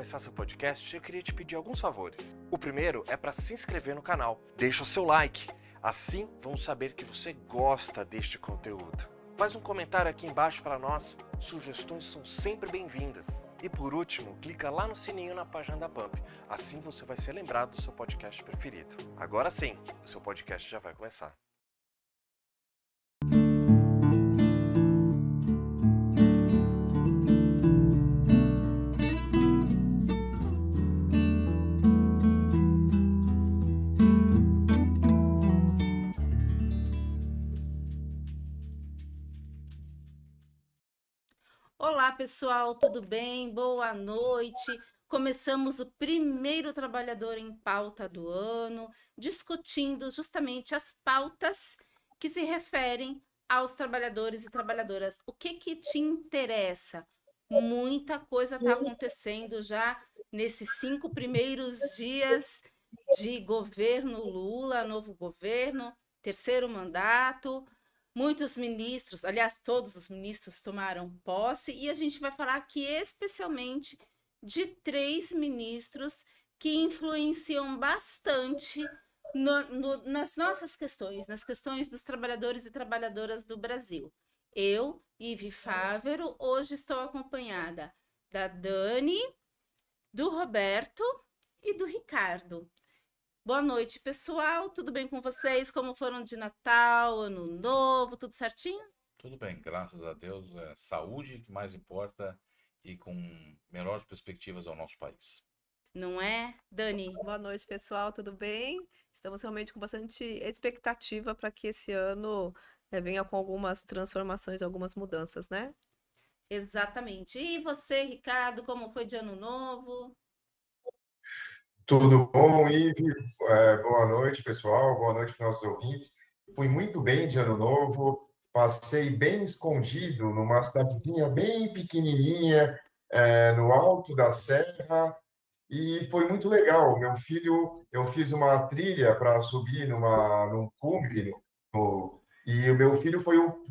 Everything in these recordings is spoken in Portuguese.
começar seu podcast, eu queria te pedir alguns favores. O primeiro é para se inscrever no canal. Deixa o seu like. Assim, vamos saber que você gosta deste conteúdo. Faz um comentário aqui embaixo para nós. Sugestões são sempre bem-vindas. E por último, clica lá no sininho na página da Pump. Assim você vai ser lembrado do seu podcast preferido. Agora sim, o seu podcast já vai começar. Olá, pessoal, tudo bem? Boa noite. Começamos o primeiro Trabalhador em Pauta do ano, discutindo justamente as pautas que se referem aos trabalhadores e trabalhadoras. O que te interessa? Muita coisa está acontecendo já nesses 5 primeiros dias de governo Lula, novo governo, terceiro mandato. Muitos ministros, aliás, todos os ministros tomaram posse, e a gente vai falar aqui especialmente de 3 ministros que influenciam bastante nas nossas questões, nas questões dos trabalhadores e trabalhadoras do Brasil. Eu, Ive Fávero, hoje estou acompanhada da Dani, do Roberto e do Ricardo. Boa noite, pessoal. Tudo bem com vocês? Como foram de Natal, Ano Novo? Tudo certinho? Tudo bem, graças a Deus. É saúde que mais importa e com melhores perspectivas ao nosso país. Não é, Dani? Boa noite, pessoal. Tudo bem? Estamos realmente com bastante expectativa para que esse ano venha com algumas transformações, algumas mudanças, né? Exatamente. E você, Ricardo, como foi de Ano Novo? Tudo bom, Ive? Boa noite, pessoal. Boa noite para os nossos ouvintes. Fui muito bem de Ano Novo. Passei bem escondido numa cidadezinha bem pequenininha, no alto da serra, e foi muito legal. Meu filho, eu fiz uma trilha para subir num cume, e o meu filho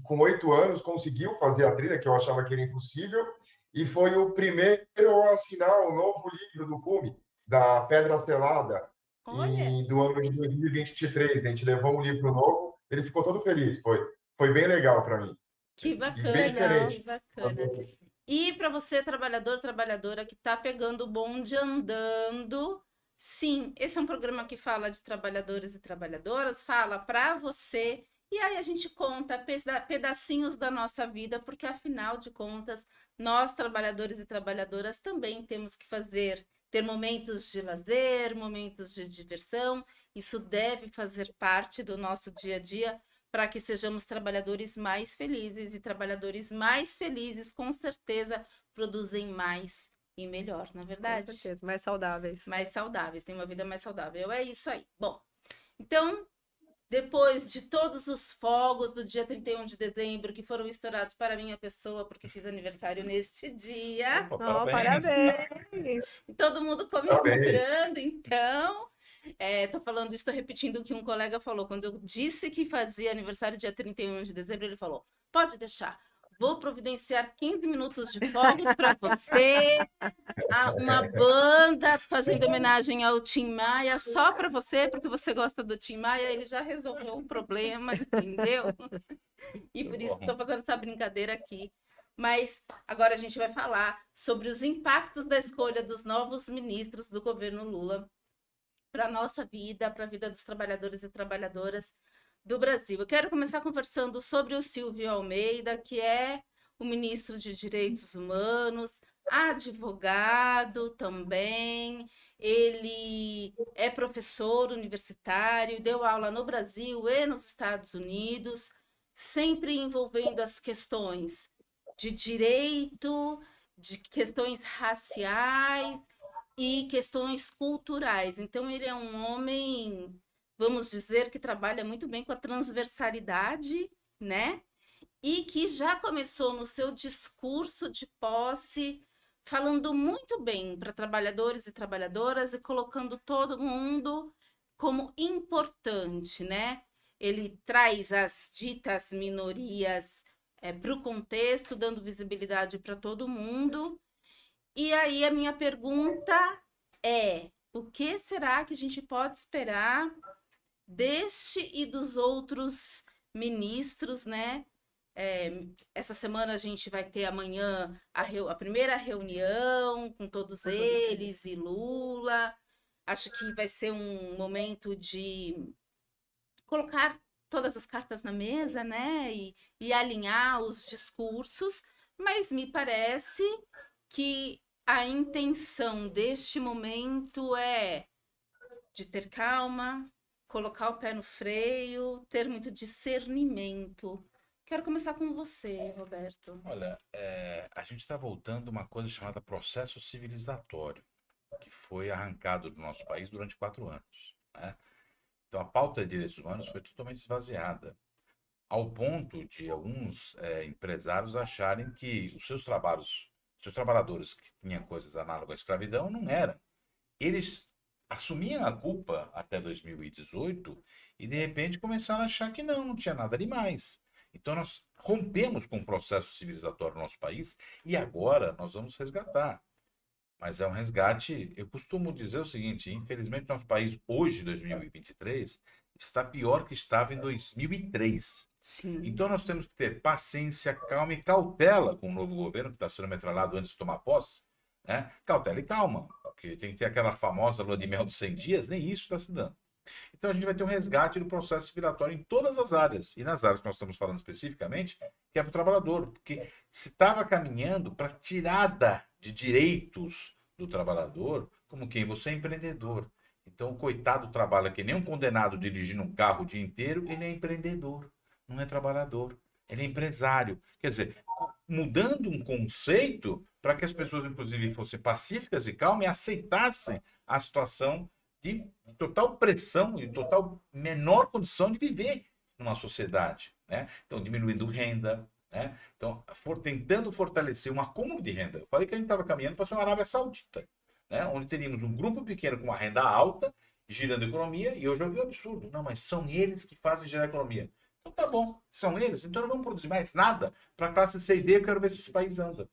com 8 anos, conseguiu fazer a trilha, que eu achava que era impossível, e foi o primeiro a assinar o novo livro do cume, da Pedra Selada, Olha, do ano de 2023. A gente levou um livro novo, ele ficou todo feliz. Foi bem legal para mim. que E bem bacana, que diferente. bacana. E para você, trabalhador, trabalhadora que está pegando o bonde andando, sim, esse é um programa que fala de trabalhadores e trabalhadoras, fala para você, e aí a gente conta pedacinhos da nossa vida, porque afinal de contas, nós, trabalhadores e trabalhadoras, também temos que ter momentos de lazer, momentos de diversão, isso deve fazer parte do nosso dia a dia, para que sejamos trabalhadores mais felizes, e trabalhadores mais felizes, com certeza, produzem mais e melhor, não é verdade? Com certeza, mais saudáveis. Mais saudáveis, tem uma vida mais saudável. É isso aí. Bom, então, depois de todos os fogos do dia 31 de dezembro, que foram estourados para a minha pessoa, porque fiz aniversário neste dia, Opa, Oh, parabéns! parabéns! e todo mundo comemorando, então... tô falando isso, tô repetindo o que um colega falou. Quando eu disse que fazia aniversário dia 31 de dezembro, ele falou: pode deixar, vou providenciar 15 minutos de fogos para você, uma banda fazendo homenagem ao Tim Maia, só para você, porque você gosta do Tim Maia. Ele já resolveu o problema, entendeu? E por isso estou fazendo essa brincadeira aqui. Mas agora a gente vai falar sobre os impactos da escolha dos novos ministros do governo Lula para a nossa vida, para a vida dos trabalhadores e trabalhadoras do Brasil. Eu quero começar conversando sobre o Silvio Almeida, que é o ministro de Direitos Humanos, advogado também. Ele é professor universitário, deu aula no Brasil e nos Estados Unidos, sempre envolvendo as questões de direito, de questões raciais e questões culturais. Então, ele é um homem, vamos dizer, que trabalha muito bem com a transversalidade, né? E que já começou no seu discurso de posse, falando muito bem para trabalhadores e trabalhadoras e colocando todo mundo como importante, né? Ele traz as ditas minorias para o contexto, dando visibilidade para todo mundo. E aí a minha pergunta é: o que será que a gente pode esperar deste e dos outros ministros, né? Essa semana a gente vai ter amanhã a primeira reunião com todos eles e Lula. Acho que vai ser um momento de colocar todas as cartas na mesa, né? E alinhar os discursos, mas me parece que a intenção deste momento é de ter calma, colocar o pé no freio, ter muito discernimento. Quero começar com você, Roberto. Olha, a gente está voltando a uma coisa chamada processo civilizatório, que foi arrancado do nosso país durante 4 anos, né? Então, a pauta de direitos humanos foi totalmente esvaziada, ao ponto de alguns empresários acharem que os seus trabalhadores que tinham coisas análogas à escravidão, não eram. Eles assumiam a culpa até 2018 e, de repente, começaram a achar que não tinha nada demais. Então, nós rompemos com o processo civilizatório no nosso país e agora nós vamos resgatar. Mas é um resgate. Eu costumo dizer o seguinte: infelizmente, nosso país, hoje, 2023, está pior que estava em 2003. Sim. Então, nós temos que ter paciência, calma e cautela com o novo governo que está sendo metralhado antes de tomar posse, né? Cautela e calma, porque tem que ter aquela famosa lua de mel de 100 dias, nem isso está se dando. Então, a gente vai ter um resgate do processo civilizatório em todas as áreas. E nas áreas que nós estamos falando especificamente, que é para o trabalhador. Porque se estava caminhando para tirada de direitos do trabalhador, como quem? Você é empreendedor. Então, o coitado trabalha que nem um condenado dirigindo um carro o dia inteiro, ele é empreendedor, não é trabalhador. Ele é empresário. Quer dizer, mudando um conceito para que as pessoas, inclusive, fossem pacíficas e calmas e aceitassem a situação de total pressão e total menor condição de viver numa sociedade, né? Então, diminuindo renda, né? Então, tentando fortalecer um acúmulo de renda. Eu falei que a gente estava caminhando para ser uma Arábia Saudita, né? Onde teríamos um grupo pequeno com uma renda alta, girando a economia, e eu já vi um absurdo. Não, mas são eles que fazem gerar a economia. Então tá bom, são eles, então não vamos produzir mais nada para a classe C e D, eu quero ver se esse país anda.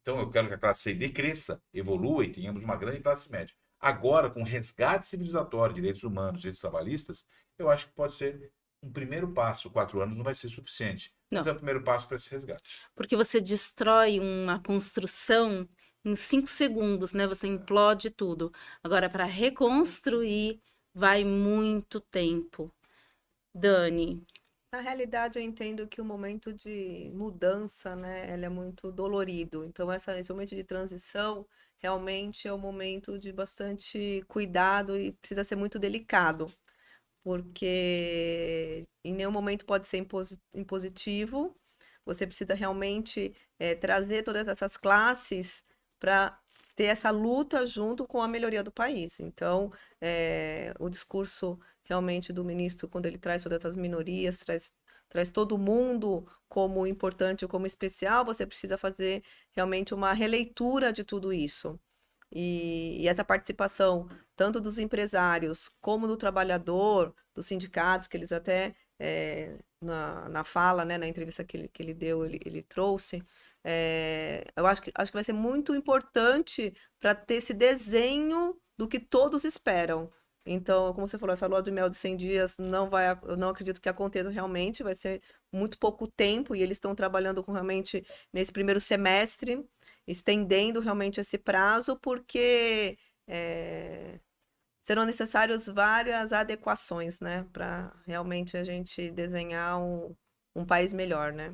Então eu quero que a classe C e D cresça, evolua e tenhamos uma grande classe média. Agora, com resgate civilizatório, direitos humanos, direitos trabalhistas, eu acho que pode ser um primeiro passo. 4 anos não vai ser suficiente, mas é o primeiro passo para esse resgate. Porque você destrói uma construção em 5 segundos, né? Você implode tudo. Agora, para reconstruir, vai muito tempo. Dani. Na realidade, eu entendo que o momento de mudança, né, ele é muito dolorido. Então, esse momento de transição realmente é um momento de bastante cuidado e precisa ser muito delicado, porque em nenhum momento pode ser impositivo. Você precisa realmente trazer todas essas classes para ter essa luta junto com a melhoria do país. Então, o discurso realmente do ministro, quando ele traz todas essas minorias, traz todo mundo como importante ou como especial, você precisa fazer realmente uma releitura de tudo isso. E essa participação, tanto dos empresários como do trabalhador, dos sindicatos, que eles até, na fala, né, na entrevista que ele deu, ele trouxe, eu acho que vai ser muito importante para ter esse desenho do que todos esperam. Então, como você falou, essa lua de mel de 100 dias eu não acredito que aconteça realmente, vai ser muito pouco tempo e eles estão trabalhando realmente nesse primeiro semestre, estendendo realmente esse prazo, porque serão necessárias várias adequações, né, para realmente a gente desenhar um país melhor, né?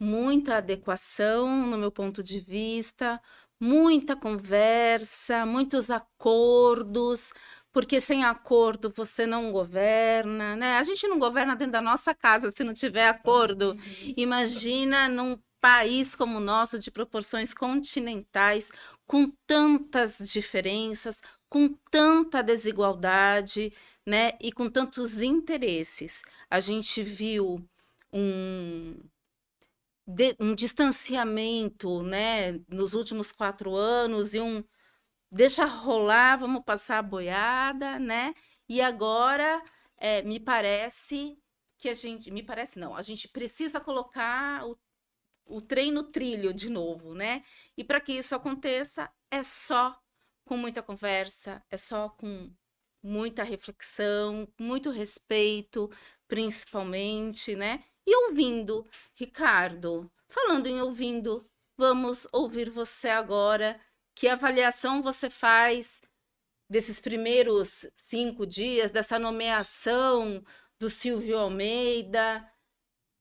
Muita adequação, no meu ponto de vista, muita conversa, muitos acordos, porque sem acordo você não governa, né? A gente não governa dentro da nossa casa se não tiver acordo. Imagina num país como o nosso, de proporções continentais, com tantas diferenças, com tanta desigualdade, né? E com tantos interesses. A gente viu um distanciamento, né, nos últimos 4 anos e deixa rolar, vamos passar a boiada, né? E agora me parece que a gente precisa colocar o trem no trilho de novo, né? E para que isso aconteça, é só com muita conversa, é só com muita reflexão, muito respeito, principalmente, né? E ouvindo, Ricardo, falando em ouvindo, vamos ouvir você agora. Que avaliação você faz desses primeiros 5 dias, dessa nomeação do Silvio Almeida?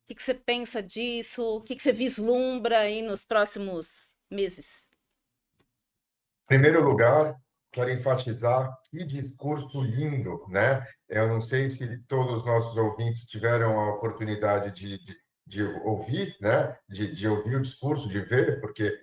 O que você pensa disso? O que você vislumbra aí nos próximos meses? Em primeiro lugar, quero enfatizar que discurso lindo, né? Eu não sei se todos os nossos ouvintes tiveram a oportunidade de ouvir, né? De ouvir o discurso, de ver, porque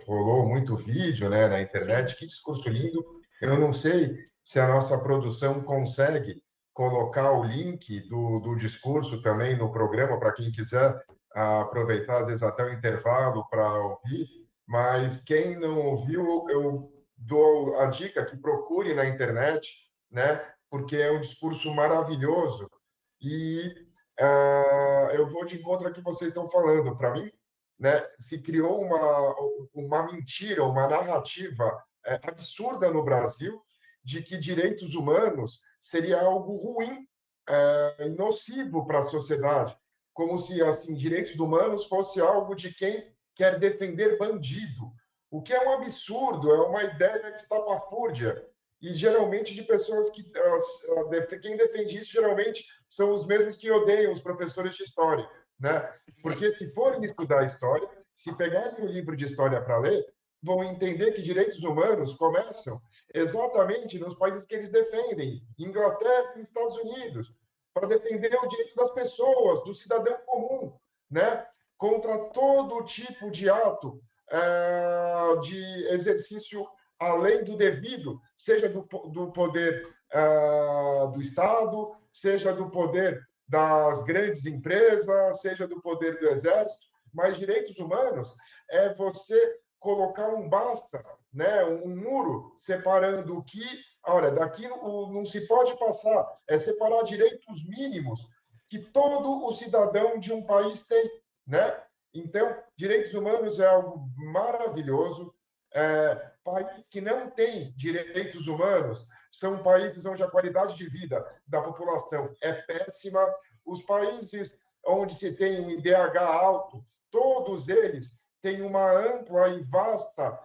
rolou muito vídeo, né, na internet. Sim. Que discurso lindo. Eu não sei se a nossa produção consegue colocar o link do discurso também no programa, para quem quiser aproveitar, às vezes até o intervalo para ouvir. Mas quem não ouviu, eu dou a dica que procure na internet, né? Porque é um discurso maravilhoso. E eu vou de encontro ao que vocês estão falando. Para mim, né, se criou uma mentira, uma narrativa absurda no Brasil de que direitos humanos seria algo ruim, nocivo para a sociedade, como se assim direitos humanos fosse algo de quem quer defender bandido, o que é um absurdo, é uma ideia estapafúrdia, e geralmente de pessoas que quem defende isso geralmente são os mesmos que odeiam os professores de história, né? Porque se forem estudar história, se pegarem o livro de história para ler, vão entender que direitos humanos começam exatamente nos países que eles defendem, Inglaterra e Estados Unidos, para defender o direito das pessoas, do cidadão comum, né? Contra todo tipo de ato de exercício além do devido, seja do poder do Estado, seja do poder das grandes empresas, seja do poder do exército, mas direitos humanos é você colocar um basta, né, um muro separando o que, olha, daqui não se pode passar, é separar direitos mínimos que todo o cidadão de um país tem, né? Então, direitos humanos é algo maravilhoso. Países que não têm direitos humanos são países onde a qualidade de vida da população é péssima. Os países onde se tem um IDH alto, todos eles têm uma ampla e vasta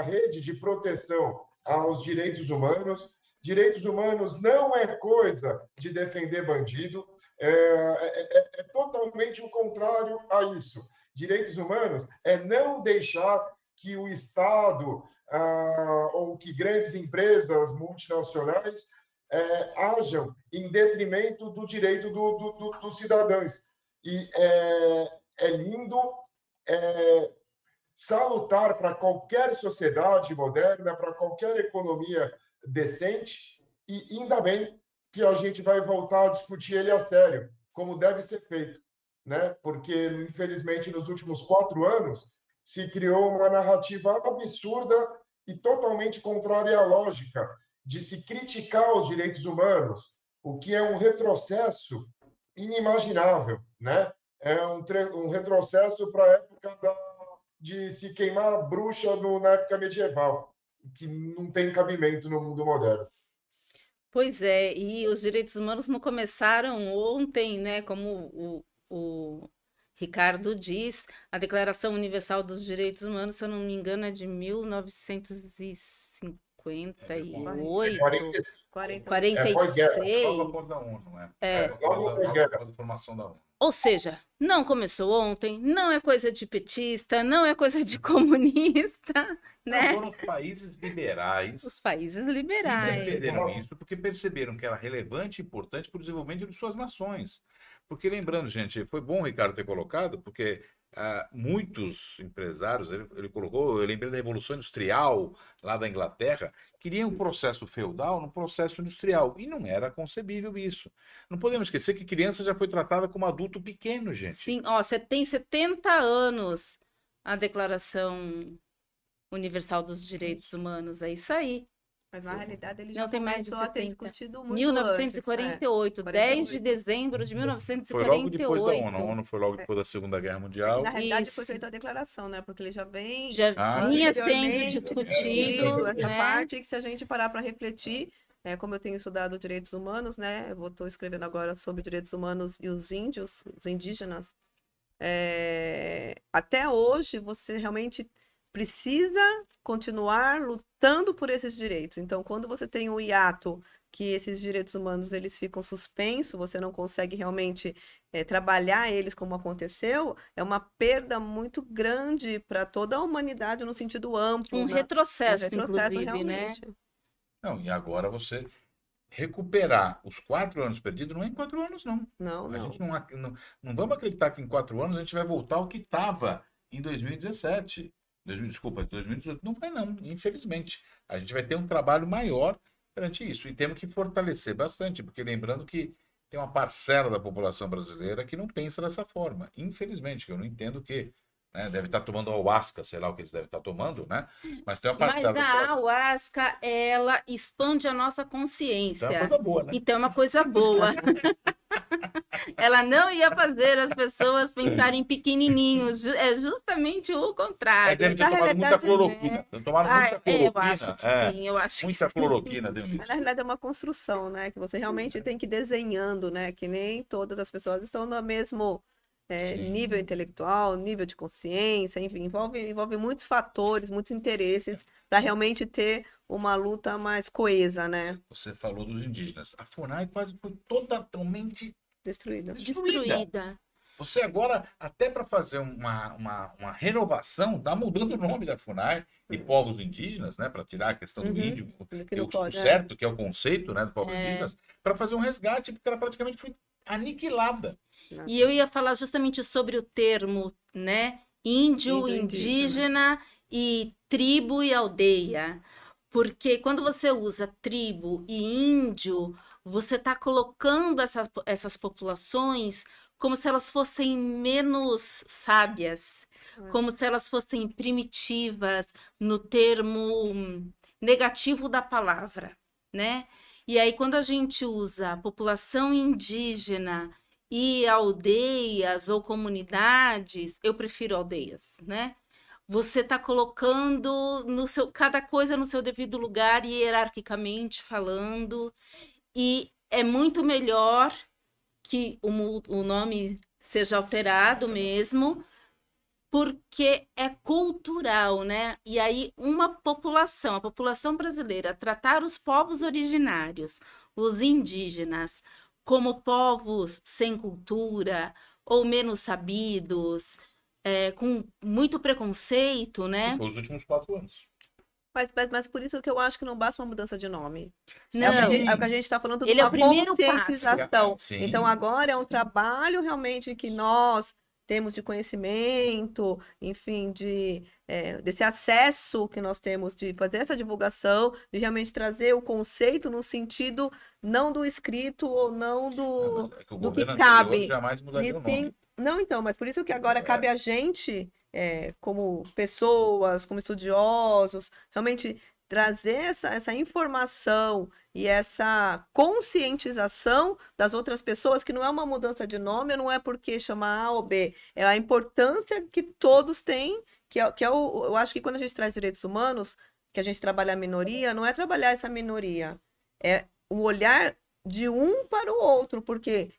rede de proteção aos direitos humanos. Direitos humanos não é coisa de defender bandido, é totalmente o contrário a isso. Direitos humanos é não deixar que o Estado ou que grandes empresas multinacionais hajam em detrimento do direito dos cidadãos. E é lindo, salutar para qualquer sociedade moderna, para qualquer economia decente, e ainda bem que a gente vai voltar a discutir ele a sério, como deve ser feito, né? Porque, infelizmente, nos últimos 4 anos, se criou uma narrativa absurda e totalmente contrária à lógica de se criticar os direitos humanos, o que é um retrocesso inimaginável, né? É um retrocesso para a época de se queimar bruxa na época medieval, que não tem cabimento no mundo moderno. Pois é, e os direitos humanos não começaram ontem, né? Como o Ricardo diz, a Declaração Universal dos Direitos Humanos, se eu não me engano, é de 1958. 46. Logo após da ONU, não é? Logo após a formação da ONU. Ou seja, não começou ontem, não é coisa de petista, não é coisa de comunista, né? Foram os países liberais Os países que liberais. defenderam isso porque perceberam que era relevante e importante para o desenvolvimento de suas nações. Porque, lembrando, gente, foi bom o Ricardo ter colocado, porque muitos empresários, ele colocou, eu lembrei da Revolução Industrial lá da Inglaterra, queriam um processo feudal no processo industrial, e não era concebível isso. Não podemos esquecer que criança já foi tratada como adulto pequeno, gente. Sim, ó, você tem 70 anos a Declaração Universal dos Direitos Humanos, é isso aí. Mas na realidade ele Não, já tem mais de começou a ter 70. discutido muito 1948, antes, 10 de 48. dezembro de Foi logo depois da ONU. A 1948. ONU foi logo depois da Segunda Guerra É que Mundial. na realidade foi Isso. feita a declaração, né? Porque ele já vem Já Ah, vinha sendo anteriormente discutido, essa né? parte, que se a gente parar para refletir, como eu tenho estudado direitos humanos, né? Eu estou escrevendo agora sobre direitos humanos e os índios, os indígenas. Até hoje você realmente precisa continuar lutando por esses direitos. Então, quando você tem um hiato que esses direitos humanos eles ficam suspensos, você não consegue realmente trabalhar eles como aconteceu, é uma perda muito grande para toda a humanidade no sentido amplo, Um né? retrocesso, retrocesso inclusive, né? realmente. Não, e agora você recuperar os 4 anos perdidos não é em 4 anos, não. Não, A não. gente não vamos acreditar que em 4 anos a gente vai voltar ao que estava em 2017. Desculpa, 2018 não vai não, infelizmente. A gente vai ter um trabalho maior perante isso. E temos que fortalecer bastante, porque lembrando que tem uma parcela da população brasileira que não pensa dessa forma. Infelizmente, que eu não entendo que, né, deve estar tomando ayahuasca, sei lá o que eles devem estar tomando, né? Mas tem uma Mas parcela da a população. ayahuasca, ela expande a nossa Então é uma consciência. coisa boa, né? Então é uma coisa boa. Ela não ia fazer as pessoas pensarem pequenininhos. É justamente o contrário. Deve ter Na tomado muita realidade, cloroquina. Tomaram muita Eu acho cloroquina. que sim, eu acho que Muita sim. cloroquina dentro Na disso. realidade é uma construção, né? Que você realmente tem que ir desenhando, né? Que nem todas as pessoas estão no mesmo Sim. nível intelectual, nível de consciência, enfim, envolve muitos fatores, muitos interesses para realmente ter uma luta mais coesa, né? Você falou dos indígenas. A FUNAI quase foi totalmente Destruída. Destruída. Você agora, até para fazer uma renovação, está mudando o nome da FUNAI e povos indígenas, né? Para tirar a questão do Uhum. índio, Que que não o pode, certo, que é o conceito, né, do povo indígenas, para fazer um resgate, porque ela praticamente foi aniquilada. E eu ia falar justamente sobre o termo, né? Índio, Índio, indígena e tribo e aldeia. Porque quando você usa tribo e índio, você está colocando essas populações como se elas fossem menos sábias, como se elas fossem primitivas no termo negativo da palavra, né? E aí, quando a gente usa população indígena e aldeias ou comunidades, eu prefiro aldeias, né? Você está colocando cada coisa no seu devido lugar, hierarquicamente falando, e é muito melhor que o nome seja alterado mesmo, porque é cultural, né? E aí a população brasileira, tratar os povos originários, os indígenas, como povos sem cultura ou menos sabidos, com muito preconceito, né? Que foi os últimos 4 anos. Mas por isso que eu acho que não basta uma mudança de nome. Não, É o que a gente está falando de ele é uma o primeiro conscientização. Sim. Então, agora é um trabalho realmente que nós temos de conhecimento, enfim, desse acesso que nós temos de fazer essa divulgação, de realmente trazer o conceito no sentido não do escrito ou não Não, mas é que o do que governo anterior cabe. jamais mudaria E o sim, nome. não, então, mas por isso que agora cabe a gente, como pessoas, como estudiosos, realmente trazer essa informação e essa conscientização das outras pessoas, que não é uma mudança de nome, não é porque chamar A ou B, é a importância que todos têm, eu acho que quando a gente traz direitos humanos, que a gente trabalha a minoria, não é trabalhar essa minoria, é o olhar de um para o outro, porque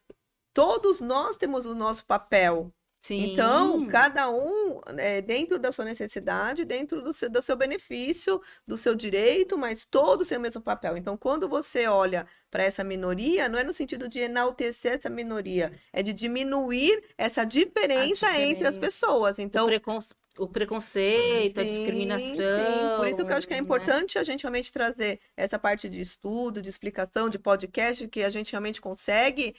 todos nós temos o nosso papel. Sim. Então, cada um, dentro da sua necessidade, dentro do seu benefício, do seu direito, mas todos têm o mesmo papel. Então, quando você olha para essa minoria, não é no sentido de enaltecer essa minoria, é de diminuir essa diferença entre as pessoas. Então, o preconceito, a discriminação. Sim. Por isso que eu acho que é né? importante a gente realmente trazer essa parte de estudo, de explicação, de podcast, que a gente realmente consegue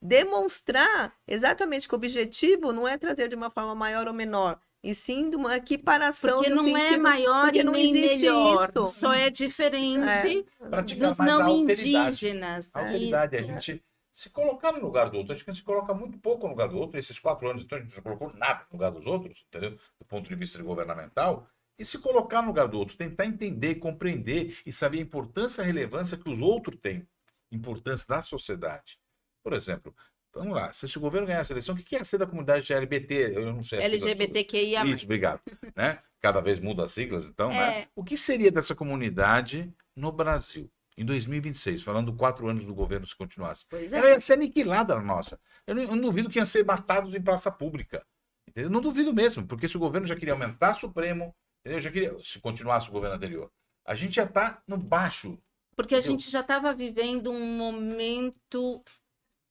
demonstrar exatamente que o objetivo não é trazer de uma forma maior ou menor, e sim de uma equiparação. Porque no não é sentido, maior porque e não nem existe melhor, isso. só é diferente Praticar dos mais a não alteridade. indígenas. A alteridade, a Isso. gente se colocar no lugar do outro. Acho que a gente se coloca muito pouco no lugar do outro. Esses 4 anos, então, a gente não colocou nada no lugar dos outros, entendeu? Do ponto de vista governamental. E se colocar no lugar do outro, tentar entender, compreender e saber a importância e a relevância que os outros têm, importância da sociedade. Por exemplo, vamos lá, se esse governo ganhar a eleição, o que é ser da comunidade LGBT? Eu não sei. LGBTQIA+. Isso, obrigado. Né? Cada vez muda as siglas, então, né? O que seria dessa comunidade no Brasil, em 2026, falando 4 anos do governo se continuasse? Pois é. Ela ia ser aniquilada na nossa. Eu não duvido que ia ser matados em praça pública. Entendeu? Não duvido mesmo, porque se o governo já queria aumentar Supremo, entendeu? Já queria, se continuasse o governo anterior, a gente já está no baixo. Porque a gente já estava vivendo um momento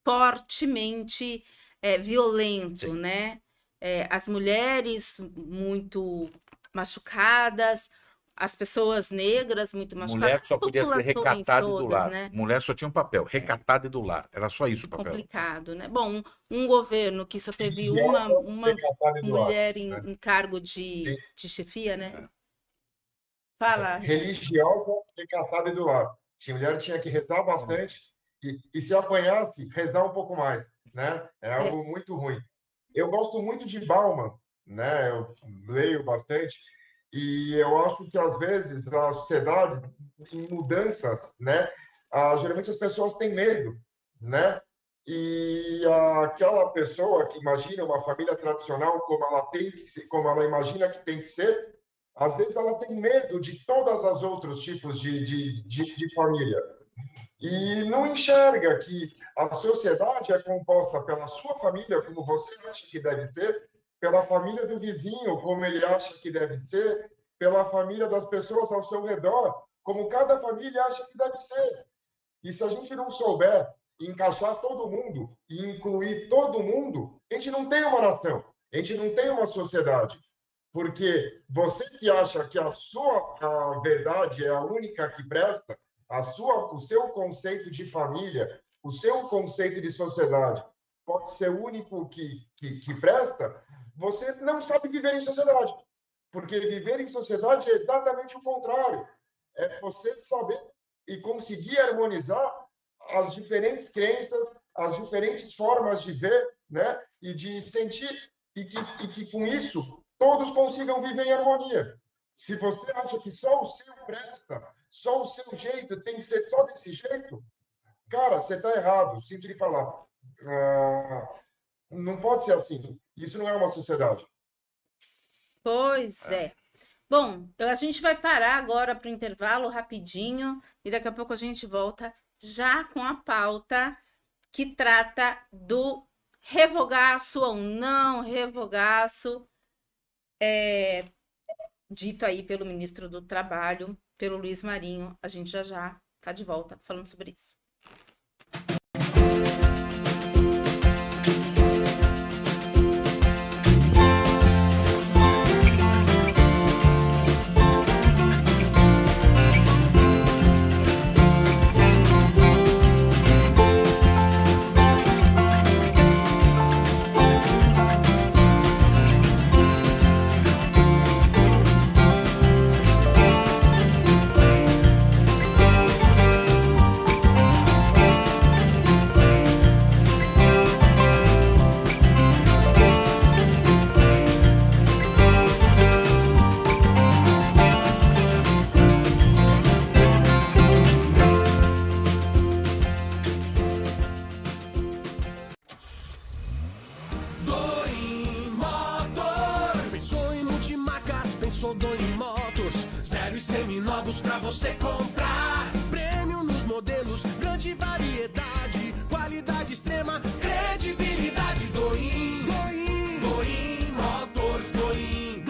fortemente violento, Sim. né? As mulheres muito machucadas, as pessoas negras muito machucadas. Mulher só podia ser recatada e do lar. Né? Mulher só tinha um papel, recatada e do lar. Era só isso o papel. Complicado, né? Bom, um governo que só teve Religiosa, uma recatada e do lar, mulher né? em cargo de chefia, né? Fala. Religiosa, recatada e do lar. Mulher tinha que rezar bastante e se apanhasse, rezar um pouco mais, né? É algo muito ruim. Eu gosto muito de Bauman, né? Eu leio bastante e eu acho que às vezes a sociedade em mudanças, né? Geralmente as pessoas têm medo, né? E aquela pessoa que imagina uma família tradicional como ela tem que ser, como ela imagina que tem que ser, às vezes ela tem medo de todas as outros tipos de família. E não enxerga que a sociedade é composta pela sua família, como você acha que deve ser, pela família do vizinho, como ele acha que deve ser, pela família das pessoas ao seu redor, como cada família acha que deve ser. E se a gente não souber encaixar todo mundo e incluir todo mundo, a gente não tem uma nação, a gente não tem uma sociedade. Porque você que acha que a verdade é a única que presta, o seu conceito de família, o seu conceito de sociedade pode ser o único que presta, você não sabe viver em sociedade. Porque viver em sociedade é exatamente o contrário. É você saber e conseguir harmonizar as diferentes crenças, as diferentes formas de ver, né? E de sentir, e que com isso todos consigam viver em harmonia. Se você acha que só o seu presta, só o seu jeito tem que ser só desse jeito, cara, você está errado. Sinto lhe falar. Não pode ser assim. Isso não é uma sociedade. Pois é. Bom, a gente vai parar agora para o intervalo rapidinho e daqui a pouco a gente volta já com a pauta que trata do revogaço ou não revogaço, dito aí pelo ministro do Trabalho, pelo Luiz Marinho. A gente já está de volta falando sobre isso. Pensou Doim Motors, zero e seminovos pra você comprar. Prêmio nos modelos, grande variedade, qualidade extrema, credibilidade. Doim Motors, Doim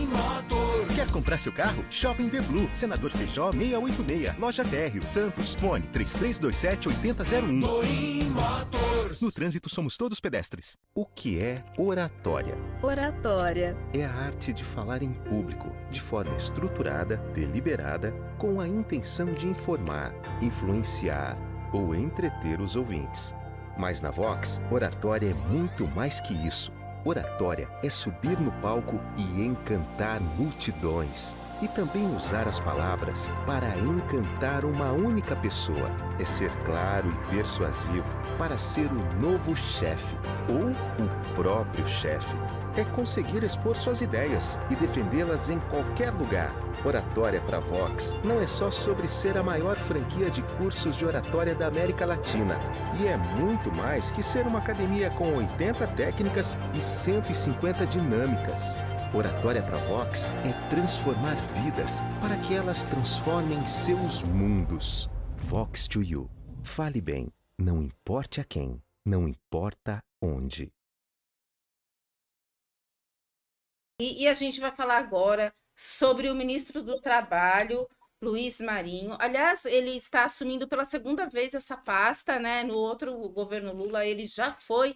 Motors. Quer comprar seu carro? Shopping The Blue, Senador Feijó 686, Loja Térreo, Santos, fone 3327-8001. Doim Motors. No trânsito somos todos pedestres. O que é oratória? Oratória É a arte de falar em público, de forma estruturada, deliberada, com a intenção de informar, influenciar ou entreter os ouvintes. Mas na Vox, oratória é muito mais que isso. Oratória é subir no palco e encantar multidões. E também usar as palavras para encantar uma única pessoa. É ser claro e persuasivo, para ser o novo chefe ou o próprio chefe. É conseguir expor suas ideias e defendê-las em qualquer lugar. Oratória para Vox não é só sobre ser a maior franquia de cursos de oratória da América Latina. E é muito mais que ser uma academia com 80 técnicas e 150 dinâmicas. Oratória para Vox é transformar vidas para que elas transformem seus mundos. Vox to You. Fale bem, não importe a quem, não importa onde. E a gente vai falar agora sobre o ministro do Trabalho, Luiz Marinho. Aliás, ele está assumindo pela segunda vez essa pasta, né? No outro governo Lula, ele já foi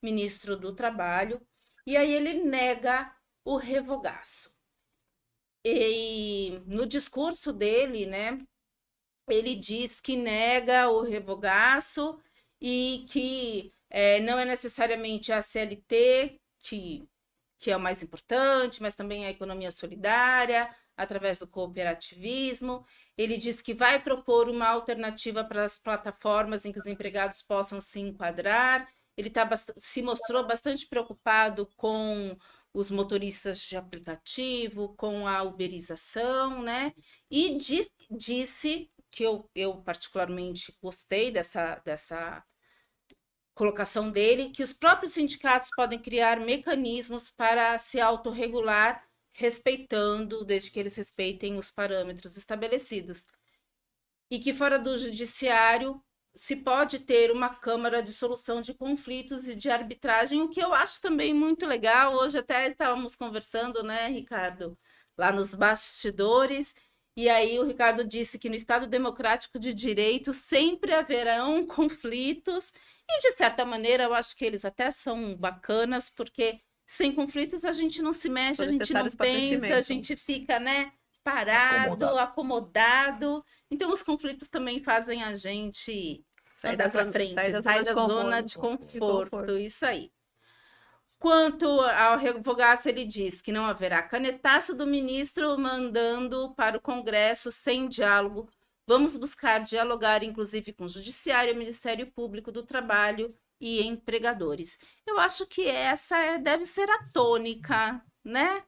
ministro do Trabalho. E aí ele nega o revogaço. E no discurso dele, né? Ele diz que nega o revogaço e que não é necessariamente a CLT que é o mais importante, mas também a economia solidária, através do cooperativismo. Ele diz que vai propor uma alternativa para as plataformas em que os empregados possam se enquadrar. Ele se mostrou bastante preocupado com os motoristas de aplicativo, com a uberização, né? E disse que eu particularmente gostei dessa colocação dele, que os próprios sindicatos podem criar mecanismos para se autorregular, respeitando, desde que eles respeitem os parâmetros estabelecidos. E que fora do judiciário se pode ter uma câmara de solução de conflitos e de arbitragem, o que eu acho também muito legal. Hoje até estávamos conversando, né, Ricardo, lá nos bastidores, e aí o Ricardo disse que no Estado Democrático de Direito sempre haverão conflitos, e de certa maneira eu acho que eles até são bacanas, porque sem conflitos a gente não se mexe, a gente não pensa, a gente fica, né, parado, acomodado. Então os conflitos também fazem a gente andar para frente, sai da zona de conforto, isso aí. Quanto ao revogaço, ele diz que não haverá canetaço do ministro mandando para o Congresso sem diálogo. Vamos buscar dialogar, inclusive, com o Judiciário, Ministério Público do Trabalho e empregadores. Eu acho que essa deve ser a tônica, né?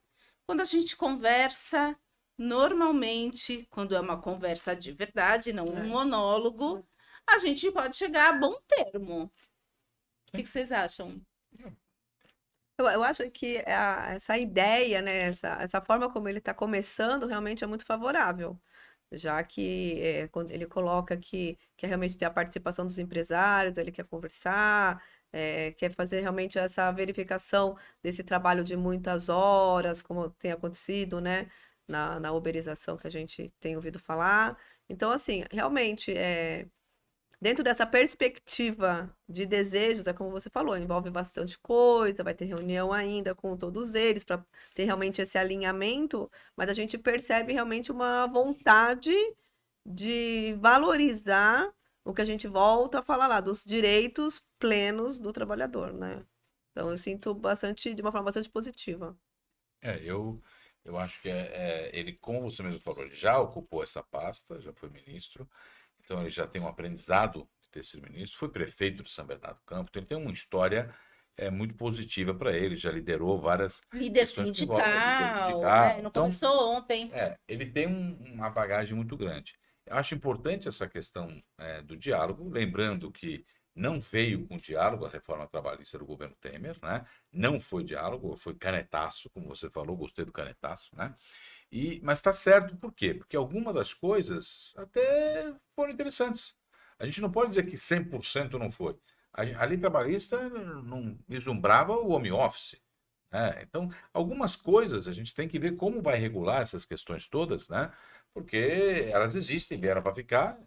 Quando a gente conversa, normalmente, quando é uma conversa de verdade, não um monólogo, a gente pode chegar a bom termo. O que vocês acham? Eu acho que essa ideia, né, essa forma como ele está começando realmente é muito favorável, já que quando ele coloca que quer realmente ter a participação dos empresários, ele quer conversar, quer fazer realmente essa verificação desse trabalho de muitas horas, como tem acontecido, né, na uberização que a gente tem ouvido falar. Então, assim, realmente, dentro dessa perspectiva de desejos, é como você falou, envolve bastante coisa, vai ter reunião ainda com todos eles para ter realmente esse alinhamento, mas a gente percebe realmente uma vontade de valorizar o que a gente volta a falar lá, dos direitos plenos do trabalhador, né? Então eu sinto de uma forma bastante positiva. Eu acho que ele, como você mesmo falou, ele já ocupou essa pasta, já foi ministro. Então, ele já tem um aprendizado de ter sido ministro, foi prefeito de São Bernardo do Campo, então ele tem uma história muito positiva para ele, já liderou várias líder sindical, né? Não então, começou ontem. Ele tem uma bagagem muito grande. Eu acho importante essa questão do diálogo, lembrando que não veio com diálogo a reforma trabalhista do governo Temer, né? Não foi diálogo, foi canetaço, como você falou, gostei do canetaço, né? Mas está certo, por quê? Porque algumas das coisas até foram interessantes. A gente não pode dizer que 100% não foi. A lei trabalhista não vislumbrava o home office, né? Então, algumas coisas a gente tem que ver como vai regular essas questões todas, né? Porque elas existem, vieram para ficar.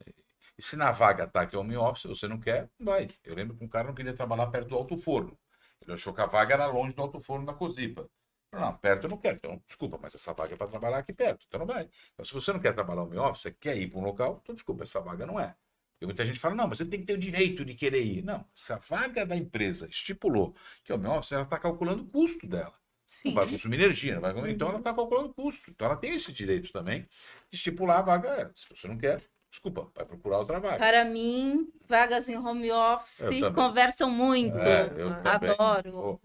E se na vaga está que é home office, você não quer, não vai. Eu lembro que um cara não queria trabalhar perto do alto forno. Ele achou que a vaga era longe do alto forno da Cosipa. Não, perto eu não quero. Então, desculpa, mas essa vaga é para trabalhar aqui perto. Então não vai. Então, se você não quer trabalhar home office, você quer ir para um local, então desculpa, essa vaga não é. E muita gente fala, não, mas você tem que ter o direito de querer ir. Não, se a vaga da empresa estipulou que é home office, ela está calculando o custo dela. Sim. Não vai consumir energia, não vai... então ela está calculando o custo. Então ela tem esse direito também de estipular a vaga. Se você não quer, desculpa, vai procurar o trabalho. Para mim, vagas em home office Eu também. conversam muito. Eu também. Adoro.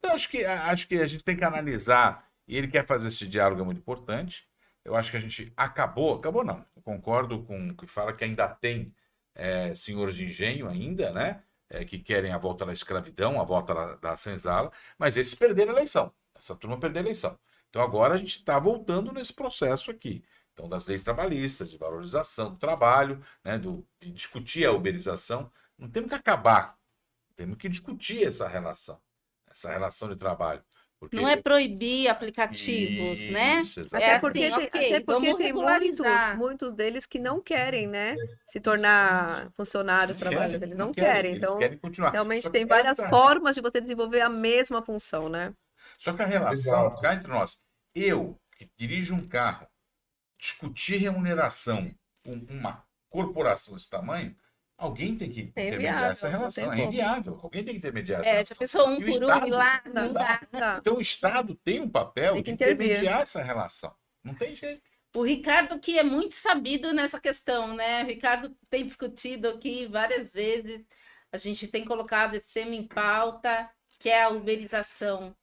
Eu acho que a gente tem que analisar, e ele quer fazer esse diálogo, é muito importante. Eu acho que a gente acabou não, eu concordo com o que fala que ainda tem senhores de engenho ainda, né? Que querem a volta da escravidão, a volta da senzala, mas esses perderam a eleição, essa turma perdeu a eleição. Então agora a gente está voltando nesse processo aqui. Então, das leis trabalhistas, de valorização do trabalho, né? De discutir a uberização. Não temos que acabar, temos que discutir essa relação de trabalho. Porque... Não é proibir aplicativos, né? Isso, É Até porque, assim, ok, até porque vamos tem regularizar. muitos deles que não querem, né, se tornar funcionários, Não trabalhadores. querem, Eles não não querem, querem. eles Então, querem continuar. realmente Só que tem várias essa- formas de você desenvolver a mesma função, né? Só que a relação, Exato. cá entre nós, eu que dirijo um carro, discutir remuneração com uma corporação desse tamanho, alguém tem que intermediar inviável, essa não relação. tem É como. inviável. Alguém tem que intermediar essa Já relação. pensou um E o por um Estado- e lá? Não Não dá, dá. não dá. Então o Estado tem um papel Tem que de intervir. intermediar essa relação. Não tem jeito. O Ricardo, que é muito sabido nessa questão, né? O Ricardo tem discutido aqui várias vezes. A gente tem colocado esse tema em pauta, que é a uberização.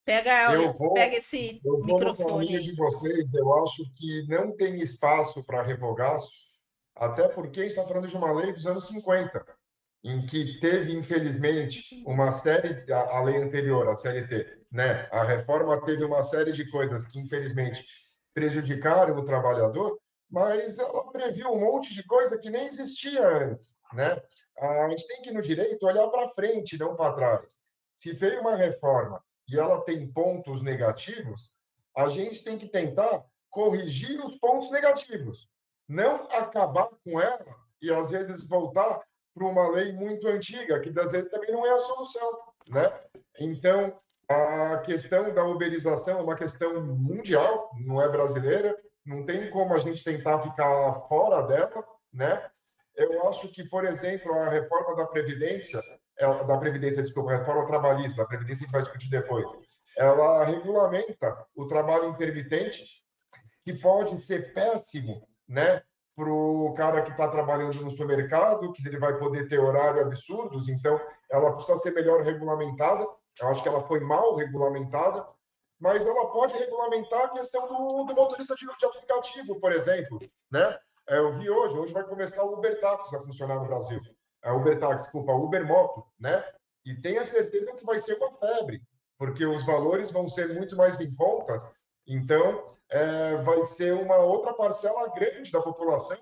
Pega esse Eu vou no microfone caminho aí. de vocês. Eu acho que não tem espaço para revogaço, até porque a gente está falando de uma lei dos anos 50, em que teve, infelizmente, uma série, a lei anterior, a CLT, né? A reforma teve uma série de coisas que, infelizmente, prejudicaram o trabalhador, mas ela previu um monte de coisa que nem existia antes, né? A gente tem que, no direito, olhar para frente, não para trás. Se veio uma reforma e ela tem pontos negativos, a gente tem que tentar corrigir os pontos negativos, não acabar com ela e, às vezes, voltar para uma lei muito antiga, que, às vezes, também não é a solução, né? Então, a questão da uberização é uma questão mundial, não é brasileira, não tem como a gente tentar ficar fora dela, né? Eu acho que, por exemplo, a reforma da Previdência, desculpa, a reforma trabalhista, a Previdência a gente vai discutir depois, ela regulamenta o trabalho intermitente, que pode ser péssimo, né, para o cara que está trabalhando no supermercado, que ele vai poder ter horários absurdos, então ela precisa ser melhor regulamentada. Eu acho que ela foi mal regulamentada, mas ela pode regulamentar a questão do motorista de aplicativo, por exemplo, né? Eu vi hoje vai começar o Uber Táxi a funcionar no Brasil. O Uber Moto, né? E tenha certeza que vai ser uma febre, porque os valores vão ser muito mais em contas, então vai ser uma outra parcela grande da população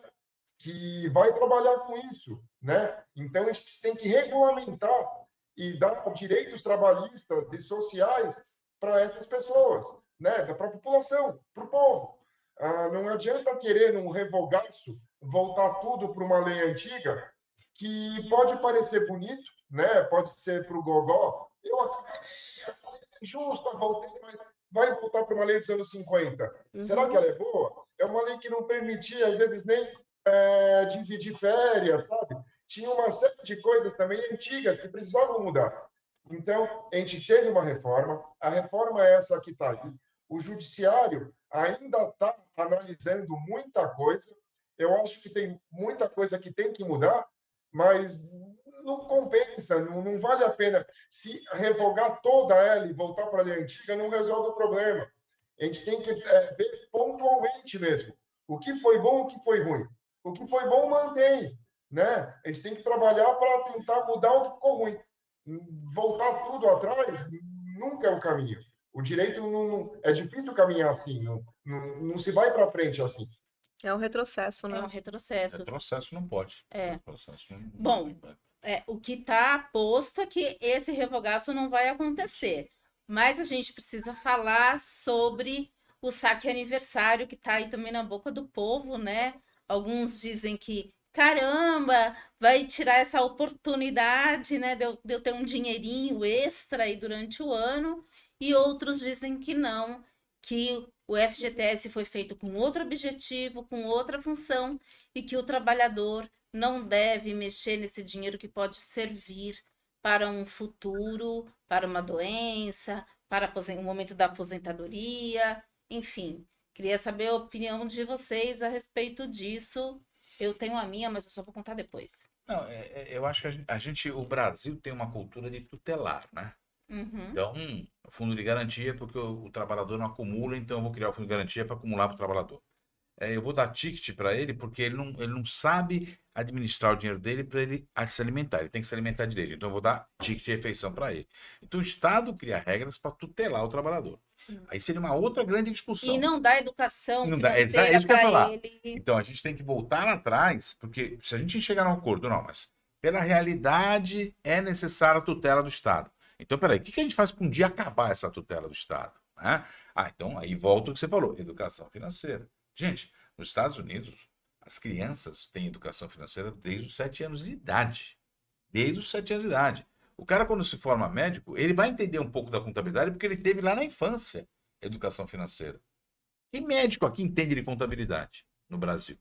que vai trabalhar com isso, né? Então a gente tem que regulamentar e dar direitos trabalhistas e sociais para essas pessoas, né? Para a população, para o povo. Não adianta querer, num revogaço, voltar tudo para uma lei antiga, que pode parecer bonito, né? Pode ser para o gogó. Justa, voltei, mas vai voltar para uma lei dos anos 50. Será que ela é boa? É uma lei que não permitia, às vezes, nem dividir férias, sabe? Tinha uma série de coisas também antigas que precisavam mudar. Então, a gente teve uma reforma, a reforma é essa que está aí. O judiciário ainda está analisando muita coisa. Eu acho que tem muita coisa que tem que mudar, mas não compensa, não vale a pena. Se revogar toda ela e voltar para a lei antiga, não resolve o problema. A gente tem que ver pontualmente mesmo. O que foi bom, o que foi ruim. O que foi bom, mantém, né? A gente tem que trabalhar para tentar mudar o que ficou ruim. Voltar tudo atrás nunca é o caminho. O direito é difícil caminhar assim, não se vai para frente assim. É um retrocesso, É né? um retrocesso. Retrocesso não pode. Retrocesso não Bom, pode. o que está posto é que esse revogaço não vai acontecer. Mas a gente precisa falar sobre o saque aniversário, que está aí também na boca do povo, né? Alguns dizem que, caramba, vai tirar essa oportunidade, né, de eu ter um dinheirinho extra aí durante o ano. E outros dizem que não, que o FGTS foi feito com outro objetivo, com outra função, e que o trabalhador não deve mexer nesse dinheiro que pode servir para um futuro, para uma doença, para o momento da aposentadoria, enfim, Queria saber a opinião de vocês a respeito disso. Eu tenho a minha, mas eu só vou contar depois. Não, eu acho que o Brasil tem uma cultura de tutelar, né? Uhum. Então, o fundo de garantia, porque o trabalhador não acumula, então eu vou criar o fundo de garantia para acumular para o trabalhador. Eu vou dar ticket para ele porque ele não sabe administrar o dinheiro dele para ele se alimentar. Ele tem que se alimentar direito. Então eu vou dar ticket de refeição para ele. Então o Estado cria regras para tutelar o trabalhador. Aí seria uma outra grande discussão. E não dá educação Não dá, é isso financeira que eu ia falar. para ele. Então a gente tem que voltar lá atrás, porque se a gente chegar num acordo, não, mas pela realidade é necessária a tutela do Estado. Então, peraí, o que a gente faz para um dia acabar essa tutela do Estado? Né? Então aí volta o que você falou, educação financeira. Gente, nos Estados Unidos, as crianças têm educação financeira desde os 7 anos de idade. Desde os 7 anos de idade. O cara, quando se forma médico, ele vai entender um pouco da contabilidade porque ele teve lá na infância educação financeira. Que médico aqui entende de contabilidade no Brasil?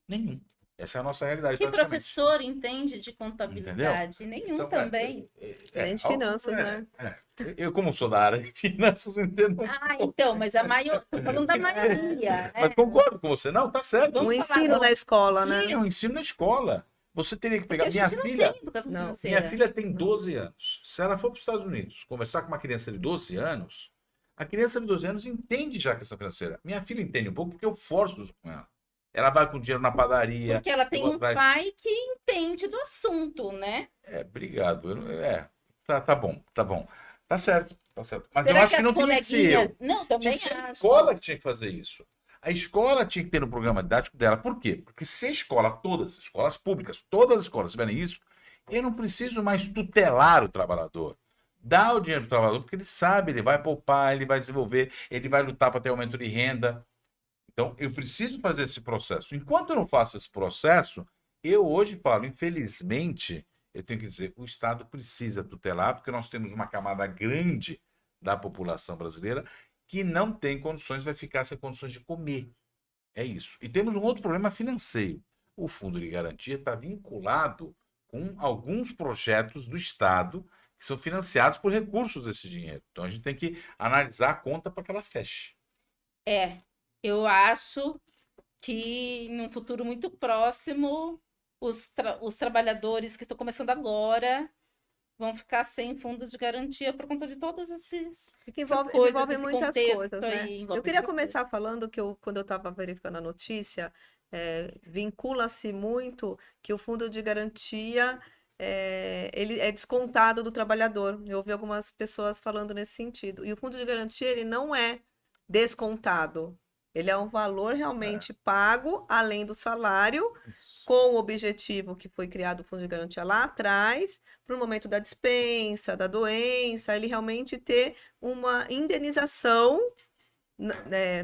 Nenhum. Essa é a nossa realidade. Que professor entende de contabilidade? Nenhum Então, também. Nem de finanças, né? Eu, como sou da área de finanças, entendo. Então, mas tô falando da maioria. Mas concordo com você. Não, tá certo. Um ensino na escola, né? Sim, é um ensino na escola. Você teria que pegar. Porque a gente não tem educação financeira. Minha filha tem 12 anos. Se ela for para os Estados Unidos conversar com uma criança de 12 anos, a criança de 12 anos entende já a questão financeira. Minha filha entende um pouco porque eu forço com ela. Ela vai com dinheiro na padaria. Porque ela tem um pai que entende do assunto, né? Obrigado. Tá bom. Tá certo. Mas Será eu acho que não tinha que ser eu. Não, também Tinha que ser a acho. escola que tinha que fazer isso. A escola tinha que ter no programa didático dela. Por quê? Porque se a escola, todas as escolas públicas, todas as escolas tiverem isso, eu não preciso mais tutelar o trabalhador. Dá o dinheiro para o trabalhador, porque ele sabe, ele vai poupar, ele vai desenvolver, ele vai lutar para ter aumento de renda. Então, eu preciso fazer esse processo. Enquanto eu não faço esse processo, eu hoje falo, infelizmente, eu tenho que dizer, o Estado precisa tutelar, porque nós temos uma camada grande da população brasileira que não tem condições, vai ficar sem condições de comer. É isso. E temos um outro problema financeiro. O Fundo de Garantia está vinculado com alguns projetos do Estado que são financiados por recursos desse dinheiro. Então, a gente tem que analisar a conta para que ela feche. Eu acho que num futuro muito próximo, os trabalhadores que estão começando agora vão ficar sem fundos de garantia por conta de todas essas coisas, envolve muitas coisas, né? Eu queria começar falando que quando eu estava verificando a notícia, vincula-se muito que o fundo de garantia ele é descontado do trabalhador. Eu ouvi algumas pessoas falando nesse sentido. E o fundo de garantia ele não é descontado. Ele é um valor realmente pago, além do salário, com o objetivo que foi criado o Fundo de Garantia lá atrás, para o momento da dispensa, da doença, ele realmente ter uma indenização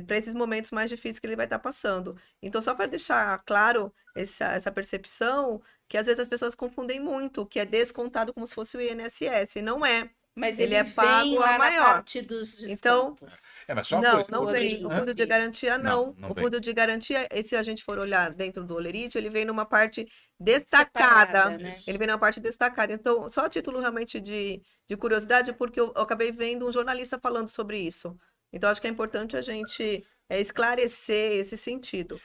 para esses momentos mais difíceis que ele vai estar passando. Então, só para deixar claro essa percepção, que às vezes as pessoas confundem muito, que é descontado como se fosse o INSS, e não é. Mas ele é pago vem lá a maior. na parte dos descontos. Então, mas só uma não, coisa, não vem. O fundo de garantia, não. Não O vem. fundo de garantia, se a gente for olhar dentro do Olerite, ele vem numa parte destacada. Separada, né? Ele vem numa parte destacada. Então, só a título realmente de curiosidade, porque eu acabei vendo um jornalista falando sobre isso. Então, acho que é importante a gente esclarecer esse sentido.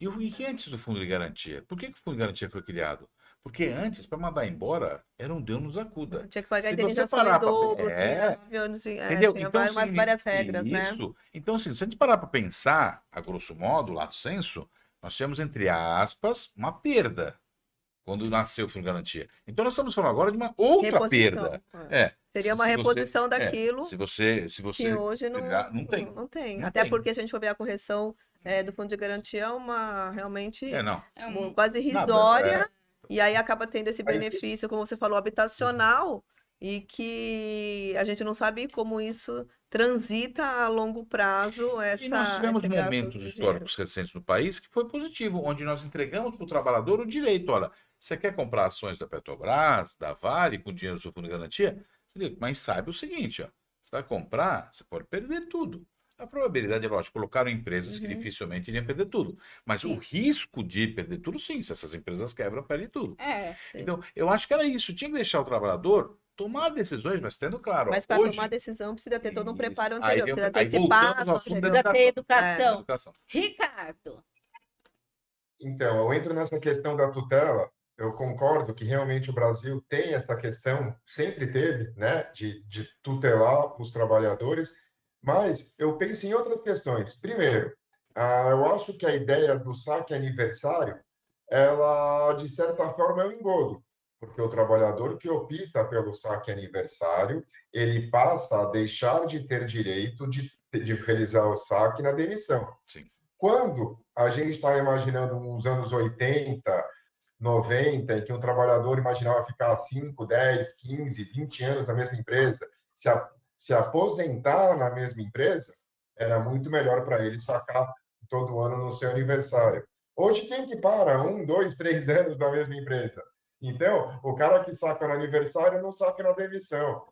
E que antes do Fundo de Garantia? Por que o Fundo de Garantia foi criado? Porque antes, para mandar embora, era um Deus nos acuda. Tinha que pagar a Se você indenização parar em pra- dobro, É. 9 anos de... Entendeu? tinha Então, várias regras, né? isso. Então, assim, se a gente parar para pensar, a grosso modo, lato sensu, nós tínhamos, entre aspas, uma perda quando nasceu o Fundo de Garantia. Então, nós estamos falando agora de uma outra Reposição, perda. Seria uma Se você- reposição daquilo Se você que hoje não tem. não tem. Não Até tem. porque, se a gente for ver a correção do Fundo de Garantia, é uma realmente Não. quase Nada, irrisória. E aí acaba tendo esse benefício, como você falou, habitacional, e que a gente não sabe como isso transita a longo prazo E nós tivemos esse gasto momentos de históricos recentes no país que foi positivo, onde nós entregamos para o trabalhador o direito. Olha, você quer comprar ações da Petrobras, da Vale, com dinheiro do seu fundo de garantia? Mas saiba o seguinte, ó, você vai comprar, você pode perder tudo. A probabilidade é, lógico, colocaram empresas que dificilmente iriam perder tudo. Mas Sim. o risco de perder tudo, sim, se essas empresas quebram, perde tudo. É. Sim. Então, eu acho que era isso. Tinha que deixar o trabalhador tomar decisões, mas tendo claro, ó, Mas para hoje... tomar decisão precisa ter todo um Isso. preparo Aí anterior, vem- precisa aí antecipar voltamos a ao sua assunto trajetória. da Precisa ter educação. educação. Ricardo, Então, eu entro nessa questão da tutela. Eu concordo que realmente o Brasil tem essa questão, sempre teve, né, de tutelar os trabalhadores, mas eu penso em outras questões. Primeiro, eu acho que a ideia do saque aniversário, ela, de certa forma, é um engodo, porque o trabalhador que opta pelo saque aniversário, ele passa a deixar de ter direito de realizar o saque na demissão. Sim. Quando a gente está imaginando uns anos 80, 90, em que um trabalhador imaginava ficar 5, 10, 15, 20 anos na mesma empresa, se aposentar na mesma empresa, era muito melhor para ele sacar todo ano no seu aniversário. Hoje, quem que para 1, 2, 3 anos na mesma empresa? Então, o cara que saca no aniversário não saca na demissão.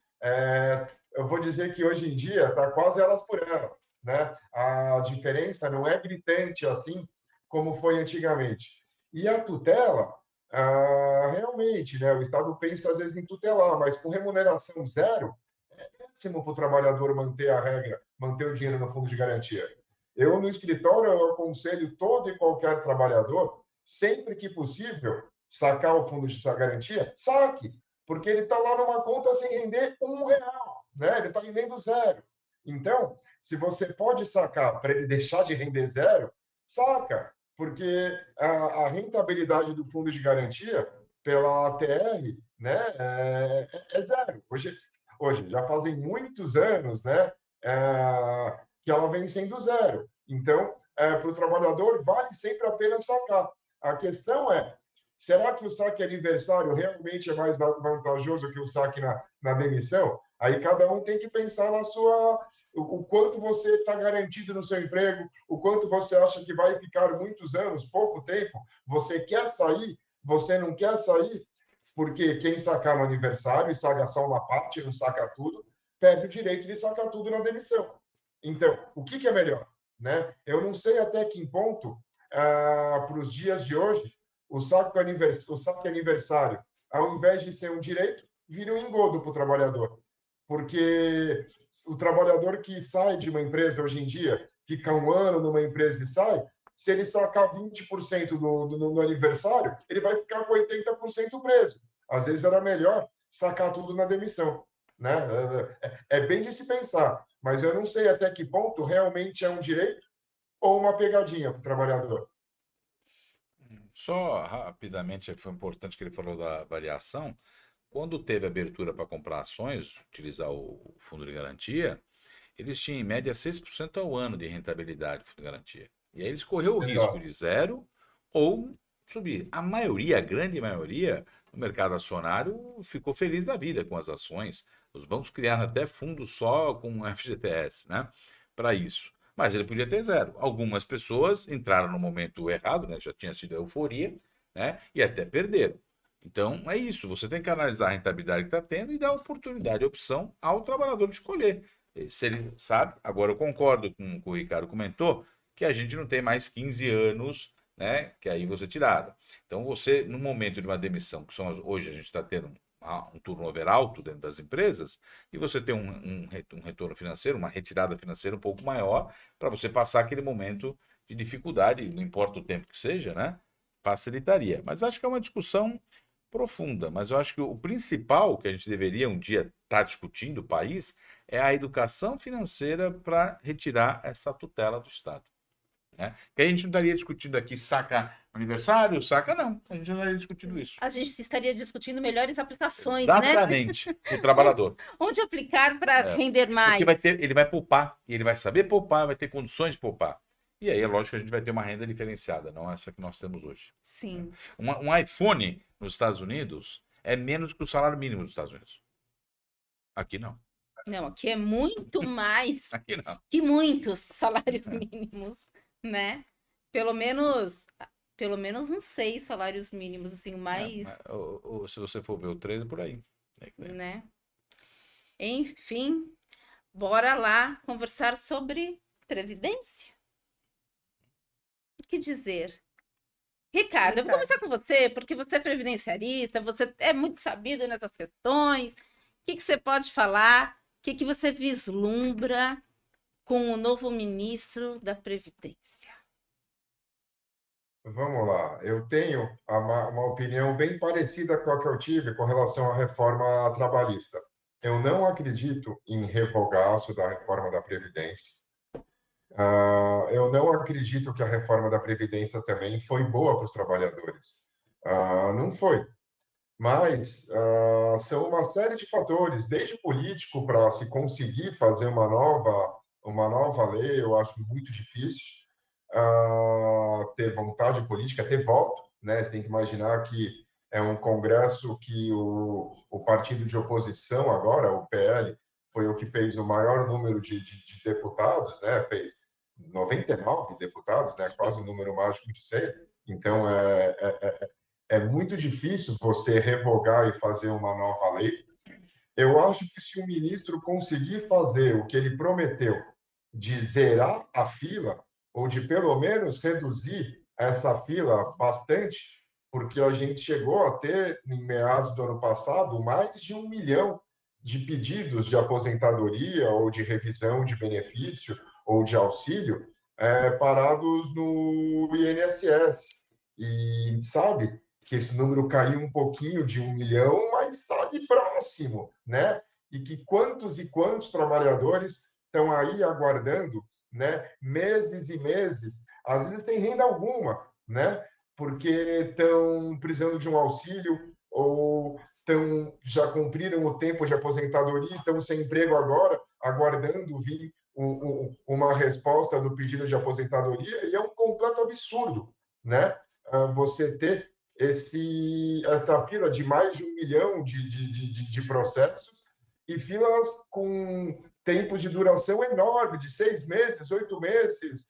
Eu vou dizer que hoje em dia está quase elas por elas, né? A diferença não é gritante assim como foi antigamente. E a tutela, realmente, né? O Estado pensa às vezes em tutelar, mas com remuneração zero, é péssimo para o trabalhador manter a regra, manter o dinheiro no fundo de garantia. Eu, no escritório, eu aconselho todo e qualquer trabalhador, sempre que possível, sacar o fundo de garantia, saque, porque ele está lá numa conta sem render R$1, né? Ele está rendendo zero. Então, se você pode sacar para ele deixar de render zero, saca, porque a rentabilidade do fundo de garantia pela ATR, né, é zero. Hoje, já fazem muitos anos, né, que ela vem sendo zero. Então, para o trabalhador, vale sempre a pena sacar. A questão é, será que o saque aniversário realmente é mais vantajoso que o saque na demissão? Aí cada um tem que pensar o quanto você está garantido no seu emprego, o quanto você acha que vai ficar muitos anos, pouco tempo, você quer sair, você não quer sair, porque quem sacar no aniversário e saca só uma parte, não saca tudo, perde o direito de sacar tudo na demissão. Então, o que é melhor? Né? Eu não sei até que ponto, para os dias de hoje, o saque aniversário, ao invés de ser um direito, vira um engodo para o trabalhador. Porque o trabalhador que sai de uma empresa hoje em dia, fica um ano numa empresa e sai, se ele sacar 20% do aniversário, ele vai ficar com 80% preso. Às vezes era melhor sacar tudo na demissão. Né? É bem de se pensar, mas eu não sei até que ponto realmente é um direito ou uma pegadinha para o trabalhador. Só rapidamente, foi importante que ele falou da variação. Quando teve abertura para comprar ações, utilizar o fundo de garantia, eles tinham em média 6% ao ano de rentabilidade do fundo de garantia. E aí eles correram o risco de zero ou subir. A maioria, a grande maioria, no mercado acionário ficou feliz da vida com as ações. Os bancos criaram até fundos só com FGTS, né, para isso. Mas ele podia ter zero. Algumas pessoas entraram no momento errado, né, já tinha sido a euforia, né, e até perderam. Então, é isso. Você tem que analisar a rentabilidade que está tendo e dar oportunidade, opção ao trabalhador de escolher. Se ele sabe, agora eu concordo com o que o Ricardo comentou, que a gente não tem mais 15 anos, né, que aí você tirava. Então, você, no momento de uma demissão, que hoje a gente está tendo um turnover alto dentro das empresas, e você tem um retorno financeiro, uma retirada financeira um pouco maior, para você passar aquele momento de dificuldade, não importa o tempo que seja, né, facilitaria. Mas acho que é uma discussão profunda, mas eu acho que o principal que a gente deveria um dia estar discutindo o país é a educação financeira para retirar essa tutela do Estado. Né? Que a gente não estaria discutindo aqui, saca aniversário, saca não, a gente não estaria discutindo isso. A gente estaria discutindo melhores aplicações, Exatamente, né? o trabalhador. Onde aplicar para render mais? Porque ele vai poupar, e ele vai saber poupar, vai ter condições de poupar. E aí é lógico que a gente vai ter uma renda diferenciada, não essa que nós temos hoje. Sim. Um iPhone nos Estados Unidos é menos que o salário mínimo dos Estados Unidos. Aqui não. Não, aqui é muito mais Aqui não. que muitos salários mínimos, né? Pelo menos uns 6 salários mínimos, assim, mais... Se você for ver o 3 é por aí. Né? Enfim, bora lá conversar sobre previdência. O que dizer? Ricardo, eu vou começar com você, porque você é previdenciarista, você é muito sabido nessas questões. que você pode falar? O que você vislumbra com o novo ministro da Previdência? Vamos lá. Eu tenho uma opinião bem parecida com a que eu tive com relação à reforma trabalhista. Eu não acredito em revogaço da reforma da Previdência. Eu não acredito que a reforma da Previdência também foi boa para os trabalhadores. Não foi. Mas são uma série de fatores, desde político para se conseguir fazer uma nova lei, eu acho muito difícil. Ter vontade política, ter voto, né? Você tem que imaginar que é um congresso que o partido de oposição agora, o PL, foi o que fez o maior número de deputados, né? Fez 99 deputados, né? Quase o número mágico de 100. Então, é muito difícil você revogar e fazer uma nova lei. Eu acho que se o ministro conseguir fazer o que ele prometeu, de zerar a fila, ou de pelo menos reduzir essa fila bastante, porque a gente chegou a ter, em meados do ano passado, mais de 1 milhão de pedidos de aposentadoria ou de revisão de benefício ou de auxílio parados no INSS. E sabe que esse número caiu um pouquinho de 1 milhão, mas está ali próximo, né? E que quantos e quantos trabalhadores estão aí aguardando, né? Meses e meses, às vezes sem renda alguma, né? Porque estão precisando de um auxílio ou já cumpriram o tempo de aposentadoria, estão sem emprego agora, aguardando vir uma resposta do pedido de aposentadoria, e é um completo absurdo, né? Você ter essa fila de mais de 1 milhão de processos e filas com tempo de duração enorme, de 6 meses, 8 meses,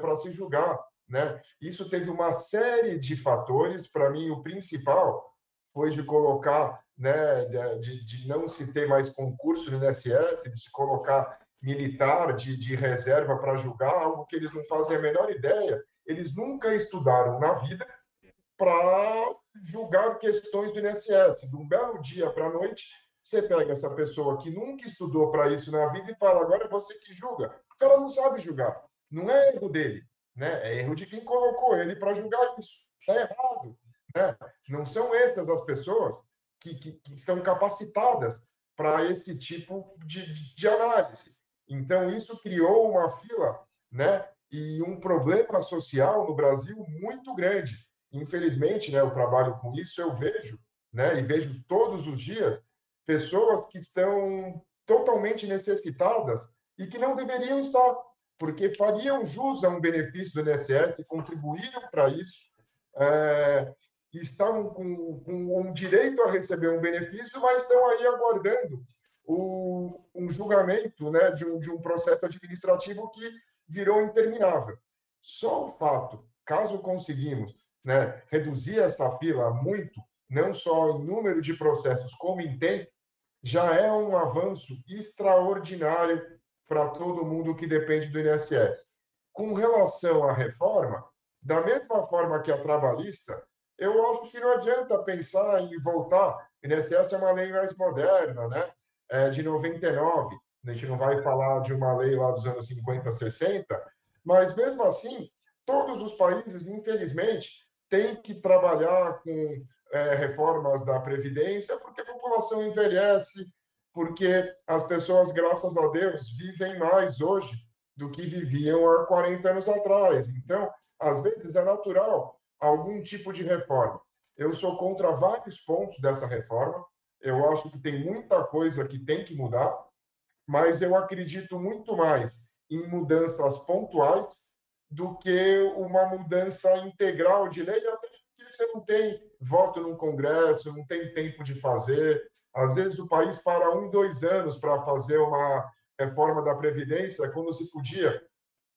para se julgar, né? Isso teve uma série de fatores. Para mim, o principal foi de colocar, né, de não se ter mais concurso no INSS, de se colocar militar de reserva para julgar, algo que eles não fazem a menor ideia. Eles nunca estudaram na vida para julgar questões do INSS. De um belo dia para a noite, você pega essa pessoa que nunca estudou para isso na vida e fala, agora é você que julga. O cara não sabe julgar. Não é erro dele, né? É erro de quem colocou ele para julgar isso. Está errado, né? Não são essas as pessoas que são capacitadas para esse tipo de análise. Então, isso criou uma fila, né? E um problema social no Brasil muito grande. Infelizmente, né, eu trabalho com isso, eu vejo, né, e vejo todos os dias, pessoas que estão totalmente necessitadas e que não deveriam estar, porque fariam jus a um benefício do INSS, contribuíram para isso, e estavam com um direito a receber um benefício, mas estão aí aguardando um julgamento, né, de um processo administrativo que virou interminável. Só o fato, caso conseguimos, né, reduzir essa fila muito, não só em número de processos, como em tempo, já é um avanço extraordinário para todo mundo que depende do INSS. Com relação à reforma, da mesma forma que a trabalhista, eu acho que não adianta pensar em voltar. O INSS é uma lei mais moderna, né? De 99. A gente não vai falar de uma lei lá dos anos 50, 60, mas mesmo assim, todos os países, infelizmente, têm que trabalhar com reformas da Previdência, porque a população envelhece, porque as pessoas, graças a Deus, vivem mais hoje do que viviam há 40 anos atrás. Então, às vezes, é natural algum tipo de reforma. Eu sou contra vários pontos dessa reforma. Eu acho que tem muita coisa que tem que mudar, mas eu acredito muito mais em mudanças pontuais do que uma mudança integral de lei, até porque você não tem voto no Congresso, não tem tempo de fazer. Às vezes o país para 1, 2 anos para fazer uma reforma da Previdência, quando se podia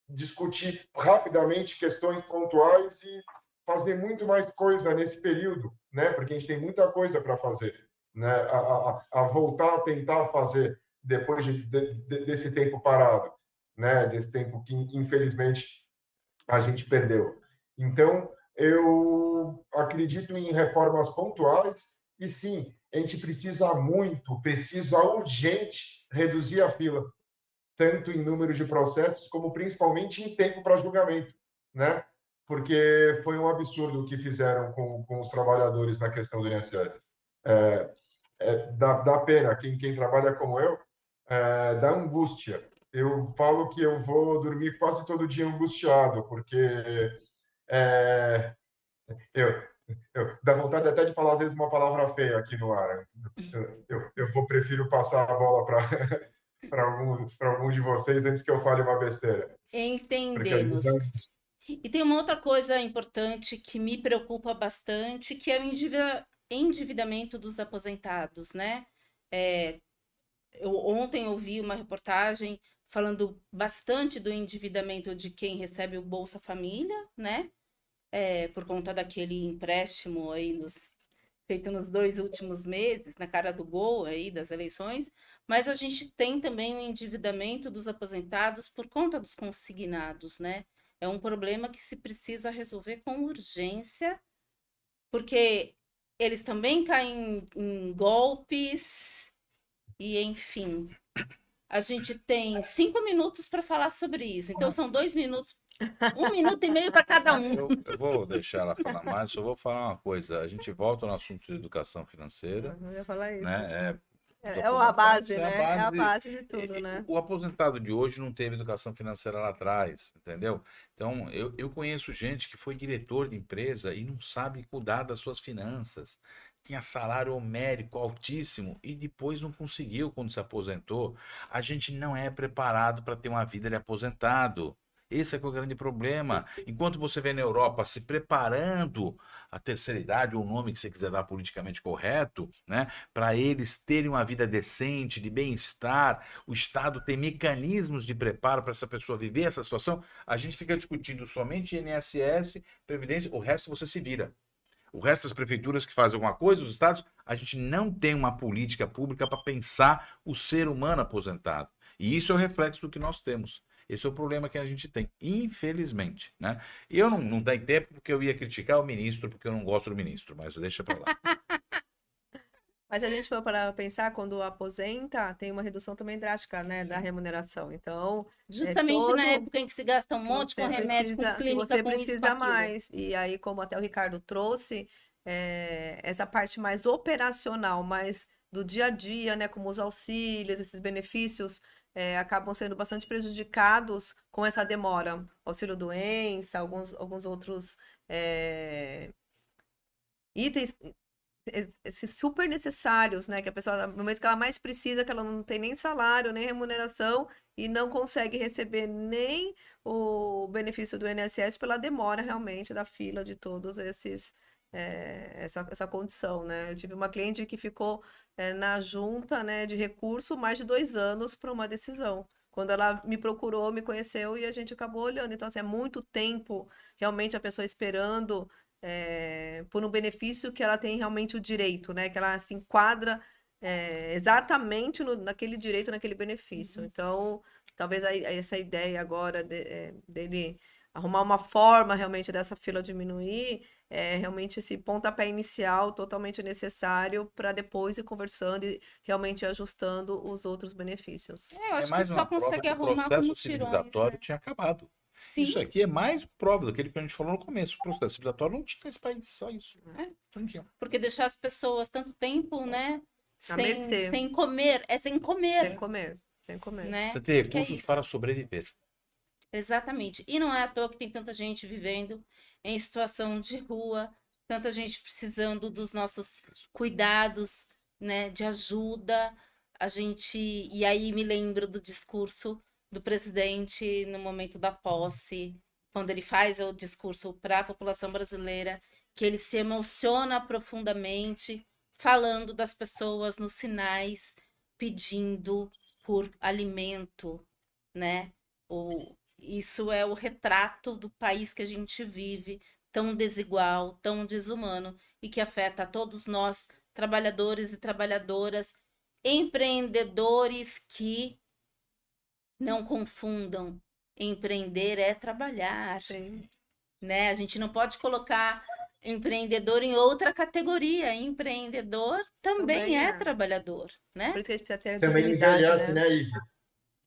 discutir rapidamente questões pontuais e fazer muito mais coisa nesse período, né? Porque a gente tem muita coisa para fazer, né? A voltar a tentar fazer depois desse tempo parado, né? Desse tempo que, infelizmente, a gente perdeu. Então, eu acredito em reformas pontuais e, sim, a gente precisa urgente reduzir a fila, tanto em número de processos, como principalmente em tempo para julgamento, né? Porque foi um absurdo o que fizeram com os trabalhadores na questão do INSS. Dá pena, quem trabalha como eu, dá angústia. Eu falo que eu vou dormir quase todo dia angustiado, porque eu, dá vontade até de falar, às vezes, uma palavra feia aqui no ar. Prefiro passar a bola para algum de vocês antes que eu fale uma besteira. Porque às vezes Entendemos. E tem uma outra coisa importante que me preocupa bastante, que é o endividamento dos aposentados, né? Eu ontem ouvi uma reportagem falando bastante do endividamento de quem recebe o Bolsa Família, né? Por conta daquele empréstimo aí feito nos 2 últimos meses, na cara do gol aí das eleições, mas a gente tem também o endividamento dos aposentados por conta dos consignados, né? É um problema que se precisa resolver com urgência, porque eles também caem em golpes e, enfim. A gente tem 5 minutos para falar sobre isso, então são 2 minutos, 1 minuto e meio para cada um. Eu vou deixar ela falar mais, só vou falar uma coisa. A gente volta no assunto de educação financeira, Eu ia falar isso. né? É a base, Essa né? É a base de tudo, né? O aposentado de hoje não teve educação financeira lá atrás, entendeu? Então, eu conheço gente que foi diretor de empresa e não sabe cuidar das suas finanças. Tinha salário homérico altíssimo e depois não conseguiu quando se aposentou. A gente não é preparado para ter uma vida de aposentado. Esse é que é o grande problema. Enquanto você vê na Europa se preparando a terceira idade, ou o nome que você quiser dar politicamente correto, né, para eles terem uma vida decente, de bem-estar, o Estado tem mecanismos de preparo para essa pessoa viver essa situação, a gente fica discutindo somente INSS, Previdência, o resto você se vira. O resto das prefeituras que fazem alguma coisa, os estados, a gente não tem uma política pública para pensar o ser humano aposentado. E isso é o reflexo do que nós temos. Esse é o problema que a gente tem, infelizmente, né? E eu não tenho tempo porque eu ia criticar o ministro, porque eu não gosto do ministro, mas deixa para lá. Mas se a gente for para pensar, quando aposenta, tem uma redução também drástica, né, da remuneração. Então, justamente na época em que se gasta um monte com remédio, com clínica, você com isso, precisa com aquilo. mais. E aí, como até o Ricardo trouxe, essa parte mais operacional, mais do dia a dia, né, como os auxílios, esses benefícios, acabam sendo bastante prejudicados com essa demora. Auxílio doença, alguns outros itens esses super necessários, né? Que a pessoa, no momento que ela mais precisa, que ela não tem nem salário, nem remuneração e não consegue receber nem o benefício do INSS pela demora realmente da fila de todos esses essa condição, né? Eu tive uma cliente que ficou na junta, né, de recurso mais de 2 anos para uma decisão. Quando ela me procurou, me conheceu e a gente acabou olhando. Então, assim, é muito tempo realmente a pessoa esperando por um benefício que ela tem realmente o direito, né? Que ela se enquadra exatamente naquele direito, naquele benefício. Então, talvez essa ideia agora dele arrumar uma forma realmente dessa fila diminuir realmente esse pontapé inicial totalmente necessário para depois ir conversando e realmente ajustando os outros benefícios. Eu acho que só consegue arrumar o com processo mutirões, civilizatório né? tinha acabado. Sim. Isso aqui é mais prova daquele que a gente falou no começo. O processo civilizatório não tinha nesse país, só isso. Não tinha. Porque deixar as pessoas tanto tempo, né, À mercê. sem comer, sem comer, Sem comer, sem comer. né? Você ter Porque é recursos isso. para sobreviver. Exatamente. E não é à toa que tem tanta gente vivendo em situação de rua, tanta gente precisando dos nossos cuidados, né, de ajuda. E aí me lembro do discurso do presidente no momento da posse, quando ele faz o discurso para a população brasileira, que ele se emociona profundamente, falando das pessoas nos sinais, pedindo por alimento, né? Isso é o retrato do país que a gente vive, tão desigual, tão desumano, e que afeta a todos nós, trabalhadores e trabalhadoras, empreendedores que não confundam. Empreender é trabalhar, Sim. né? A gente não pode colocar Empreendedor em outra categoria. Empreendedor também Também é é. trabalhador, né? Por isso que a gente precisa ter Também dignidade, envelhece, né? né, Ive?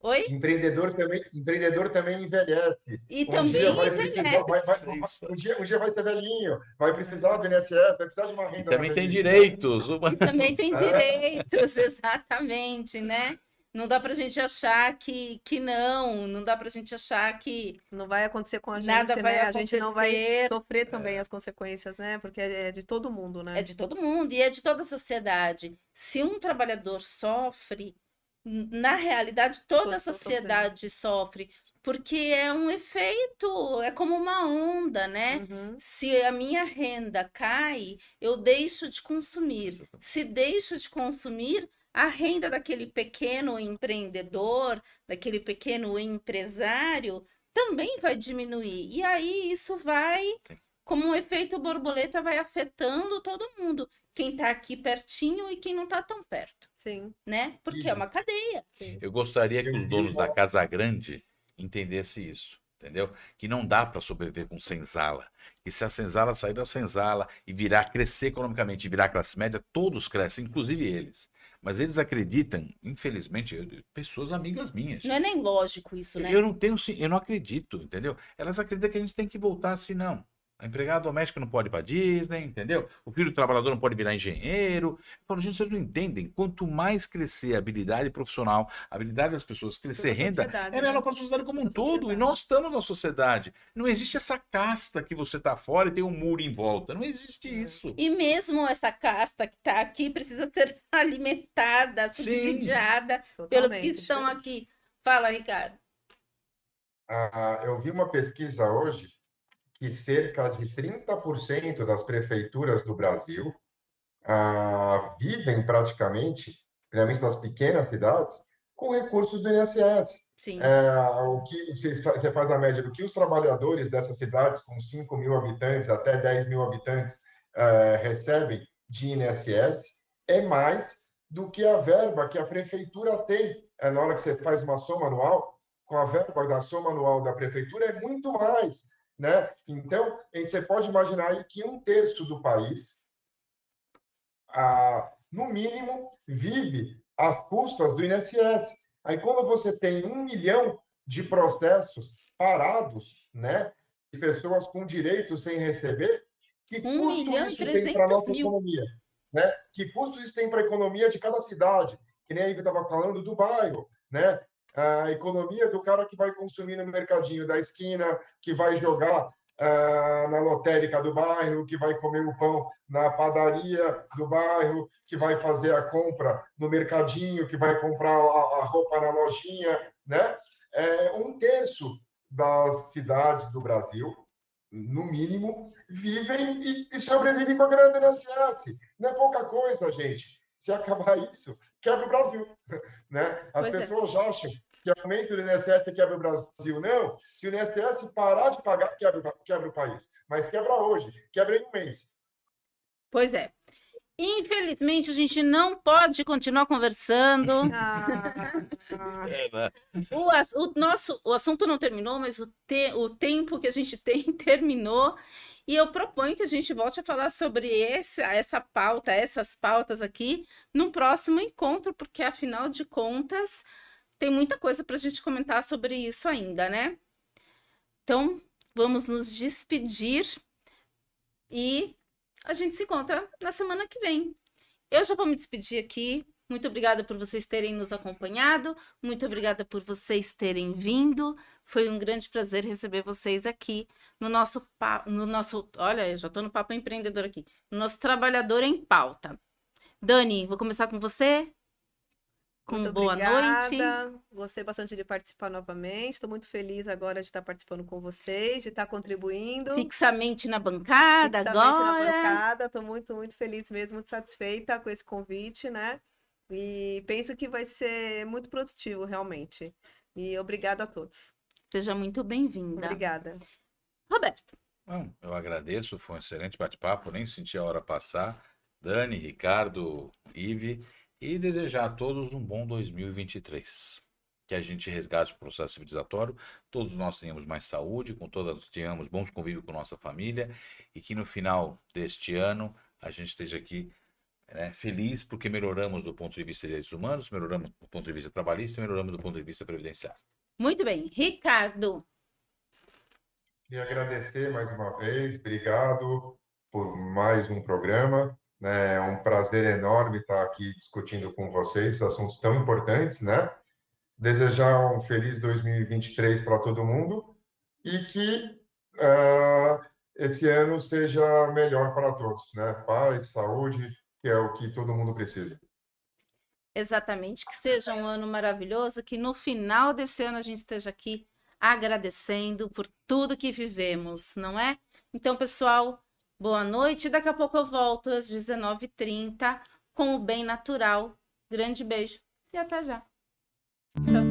Oi? Empreendedor também envelhece. E Um dia também vai precisar, envelhece. Isso. um dia vai ser velhinho, vai precisar do INSS, vai precisar de uma E renda na também tem velhice. direitos. E também tem É. direitos, exatamente, né? Não dá pra gente achar que não dá pra gente achar que Não vai acontecer com a nada gente, vai né? A gente não vai acontecer. sofrer também as consequências, né? Porque é de todo mundo, né? É de todo mundo e é de toda a sociedade. Se um trabalhador sofre, na realidade, toda a Todos estão sociedade sofre, porque é um efeito, é como uma onda, né? Uhum. Se a minha renda cai, eu deixo de consumir. Se deixo de consumir, a renda daquele pequeno empreendedor, daquele pequeno empresário, também vai diminuir. E aí isso vai, Sim. como um efeito borboleta, vai afetando todo mundo. Quem está aqui pertinho e quem não está tão perto, Sim, né? Porque é uma cadeia. sim. Eu gostaria que Eu os vi donos da uma- Casa Grande entendessem isso, entendeu? Que não dá para sobreviver com senzala. Que se a senzala sair da senzala e virar, crescer economicamente e virar classe média, todos crescem, inclusive eles. Mas eles acreditam, infelizmente, pessoas amigas minhas. Não é nem lógico isso, né? Eu não acredito, entendeu? Elas acreditam que a gente tem que voltar assim, não. A empregada doméstica não pode ir para Disney, entendeu? O filho do trabalhador não pode virar engenheiro. Eu falo, gente, vocês não entendem. Quanto mais crescer a habilidade profissional, a habilidade das pessoas, crescer Toda a renda, sociedade, é melhor né? para a sociedade como um Toda a todo. E sociedade. nós estamos na sociedade. Não existe essa casta que você está fora e tem um muro em volta. Não existe isso. E mesmo essa casta que está aqui precisa ser alimentada, Sim. subsidiada pelos que Totalmente. estão aqui. Fala, Ricardo. Eu vi uma pesquisa hoje que cerca de 30% das prefeituras do Brasil vivem praticamente, principalmente nas pequenas cidades, com recursos do INSS. Sim. O que você faz a média do que os trabalhadores dessas cidades com 5 mil habitantes até 10 mil habitantes recebem de INSS é mais do que a verba que a prefeitura tem. Na hora que você faz uma soma anual, com a verba da soma anual da prefeitura é muito mais, né? Então, você pode imaginar aí que 1/3 do país, no mínimo, vive às custas do INSS. Aí, quando você tem 1 milhão de processos parados, né, de pessoas com direitos sem receber, que 1 custo milhão e isso tem para a 300 nossa mil. economia? Né? Que custo isso tem para a economia de cada cidade? Que nem a Ivy estava falando do bairro, né? A economia do cara que vai consumir no mercadinho da esquina, que vai jogar na lotérica do bairro, que vai comer o pão na padaria do bairro, que vai fazer a compra no mercadinho, que vai comprar a roupa na lojinha, né? 1/3 das cidades do Brasil, no mínimo, vivem e sobrevivem com a grana do INSS. Não é pouca coisa, gente. Se acabar isso, quebra o Brasil, né? As Pois é. pessoas acham que aumento do INSS quebra o Brasil. Não. Se o INSS parar de pagar, quebra o país. Mas quebra hoje, quebra em um mês. Pois é. Infelizmente, a gente não pode continuar conversando. É, né? O assunto não terminou, mas o tempo que a gente tem terminou. E eu proponho que a gente volte a falar sobre essa pauta, essas pautas aqui, num próximo encontro, porque afinal de contas, tem muita coisa para a gente comentar sobre isso ainda, né? Então, vamos nos despedir e a gente se encontra na semana que vem. Eu já vou me despedir aqui. Muito obrigada por vocês terem nos acompanhado. Muito obrigada por vocês terem vindo. Foi um grande prazer receber vocês aqui no nosso... Olha, eu já estou no Papo Empreendedor aqui. No nosso Trabalhador em Pauta. Dani, vou começar com você. Com Muito boa noite. obrigada. Gostei bastante de participar novamente. Estou muito feliz agora de estar participando com vocês, de estar contribuindo. Fixamente na bancada Fixamente na agora. bancada. Estou muito, muito feliz mesmo, muito satisfeita com esse convite, né? E penso que vai ser muito produtivo, realmente. E obrigada a todos. Seja muito bem-vinda. Obrigada. Roberto. Bom, eu agradeço, foi um excelente bate-papo, nem senti a hora passar. Dani, Ricardo, Ive, e desejar a todos um bom 2023. que a gente resgate o processo civilizatório, todos nós tenhamos mais saúde, com todas tenhamos bons convívios com nossa família e que no final deste ano a gente esteja aqui, né, feliz porque melhoramos do ponto de vista de direitos humanos, melhoramos do ponto de vista trabalhista, melhoramos do ponto de vista previdenciário. Muito bem. Ricardo. Queria agradecer mais uma vez, obrigado por mais um programa. É um prazer enorme estar aqui discutindo com vocês assuntos tão importantes, né? Desejar um feliz 2023 para todo mundo e que esse ano seja melhor para todos, né? Paz, saúde, que é o que todo mundo precisa. Exatamente, que seja um ano maravilhoso, que no final desse ano a gente esteja aqui agradecendo por tudo que vivemos, não é? Então, pessoal, boa noite. Daqui a pouco eu volto às 19h30 com o Bem Natural. Grande beijo e até já. Tchau.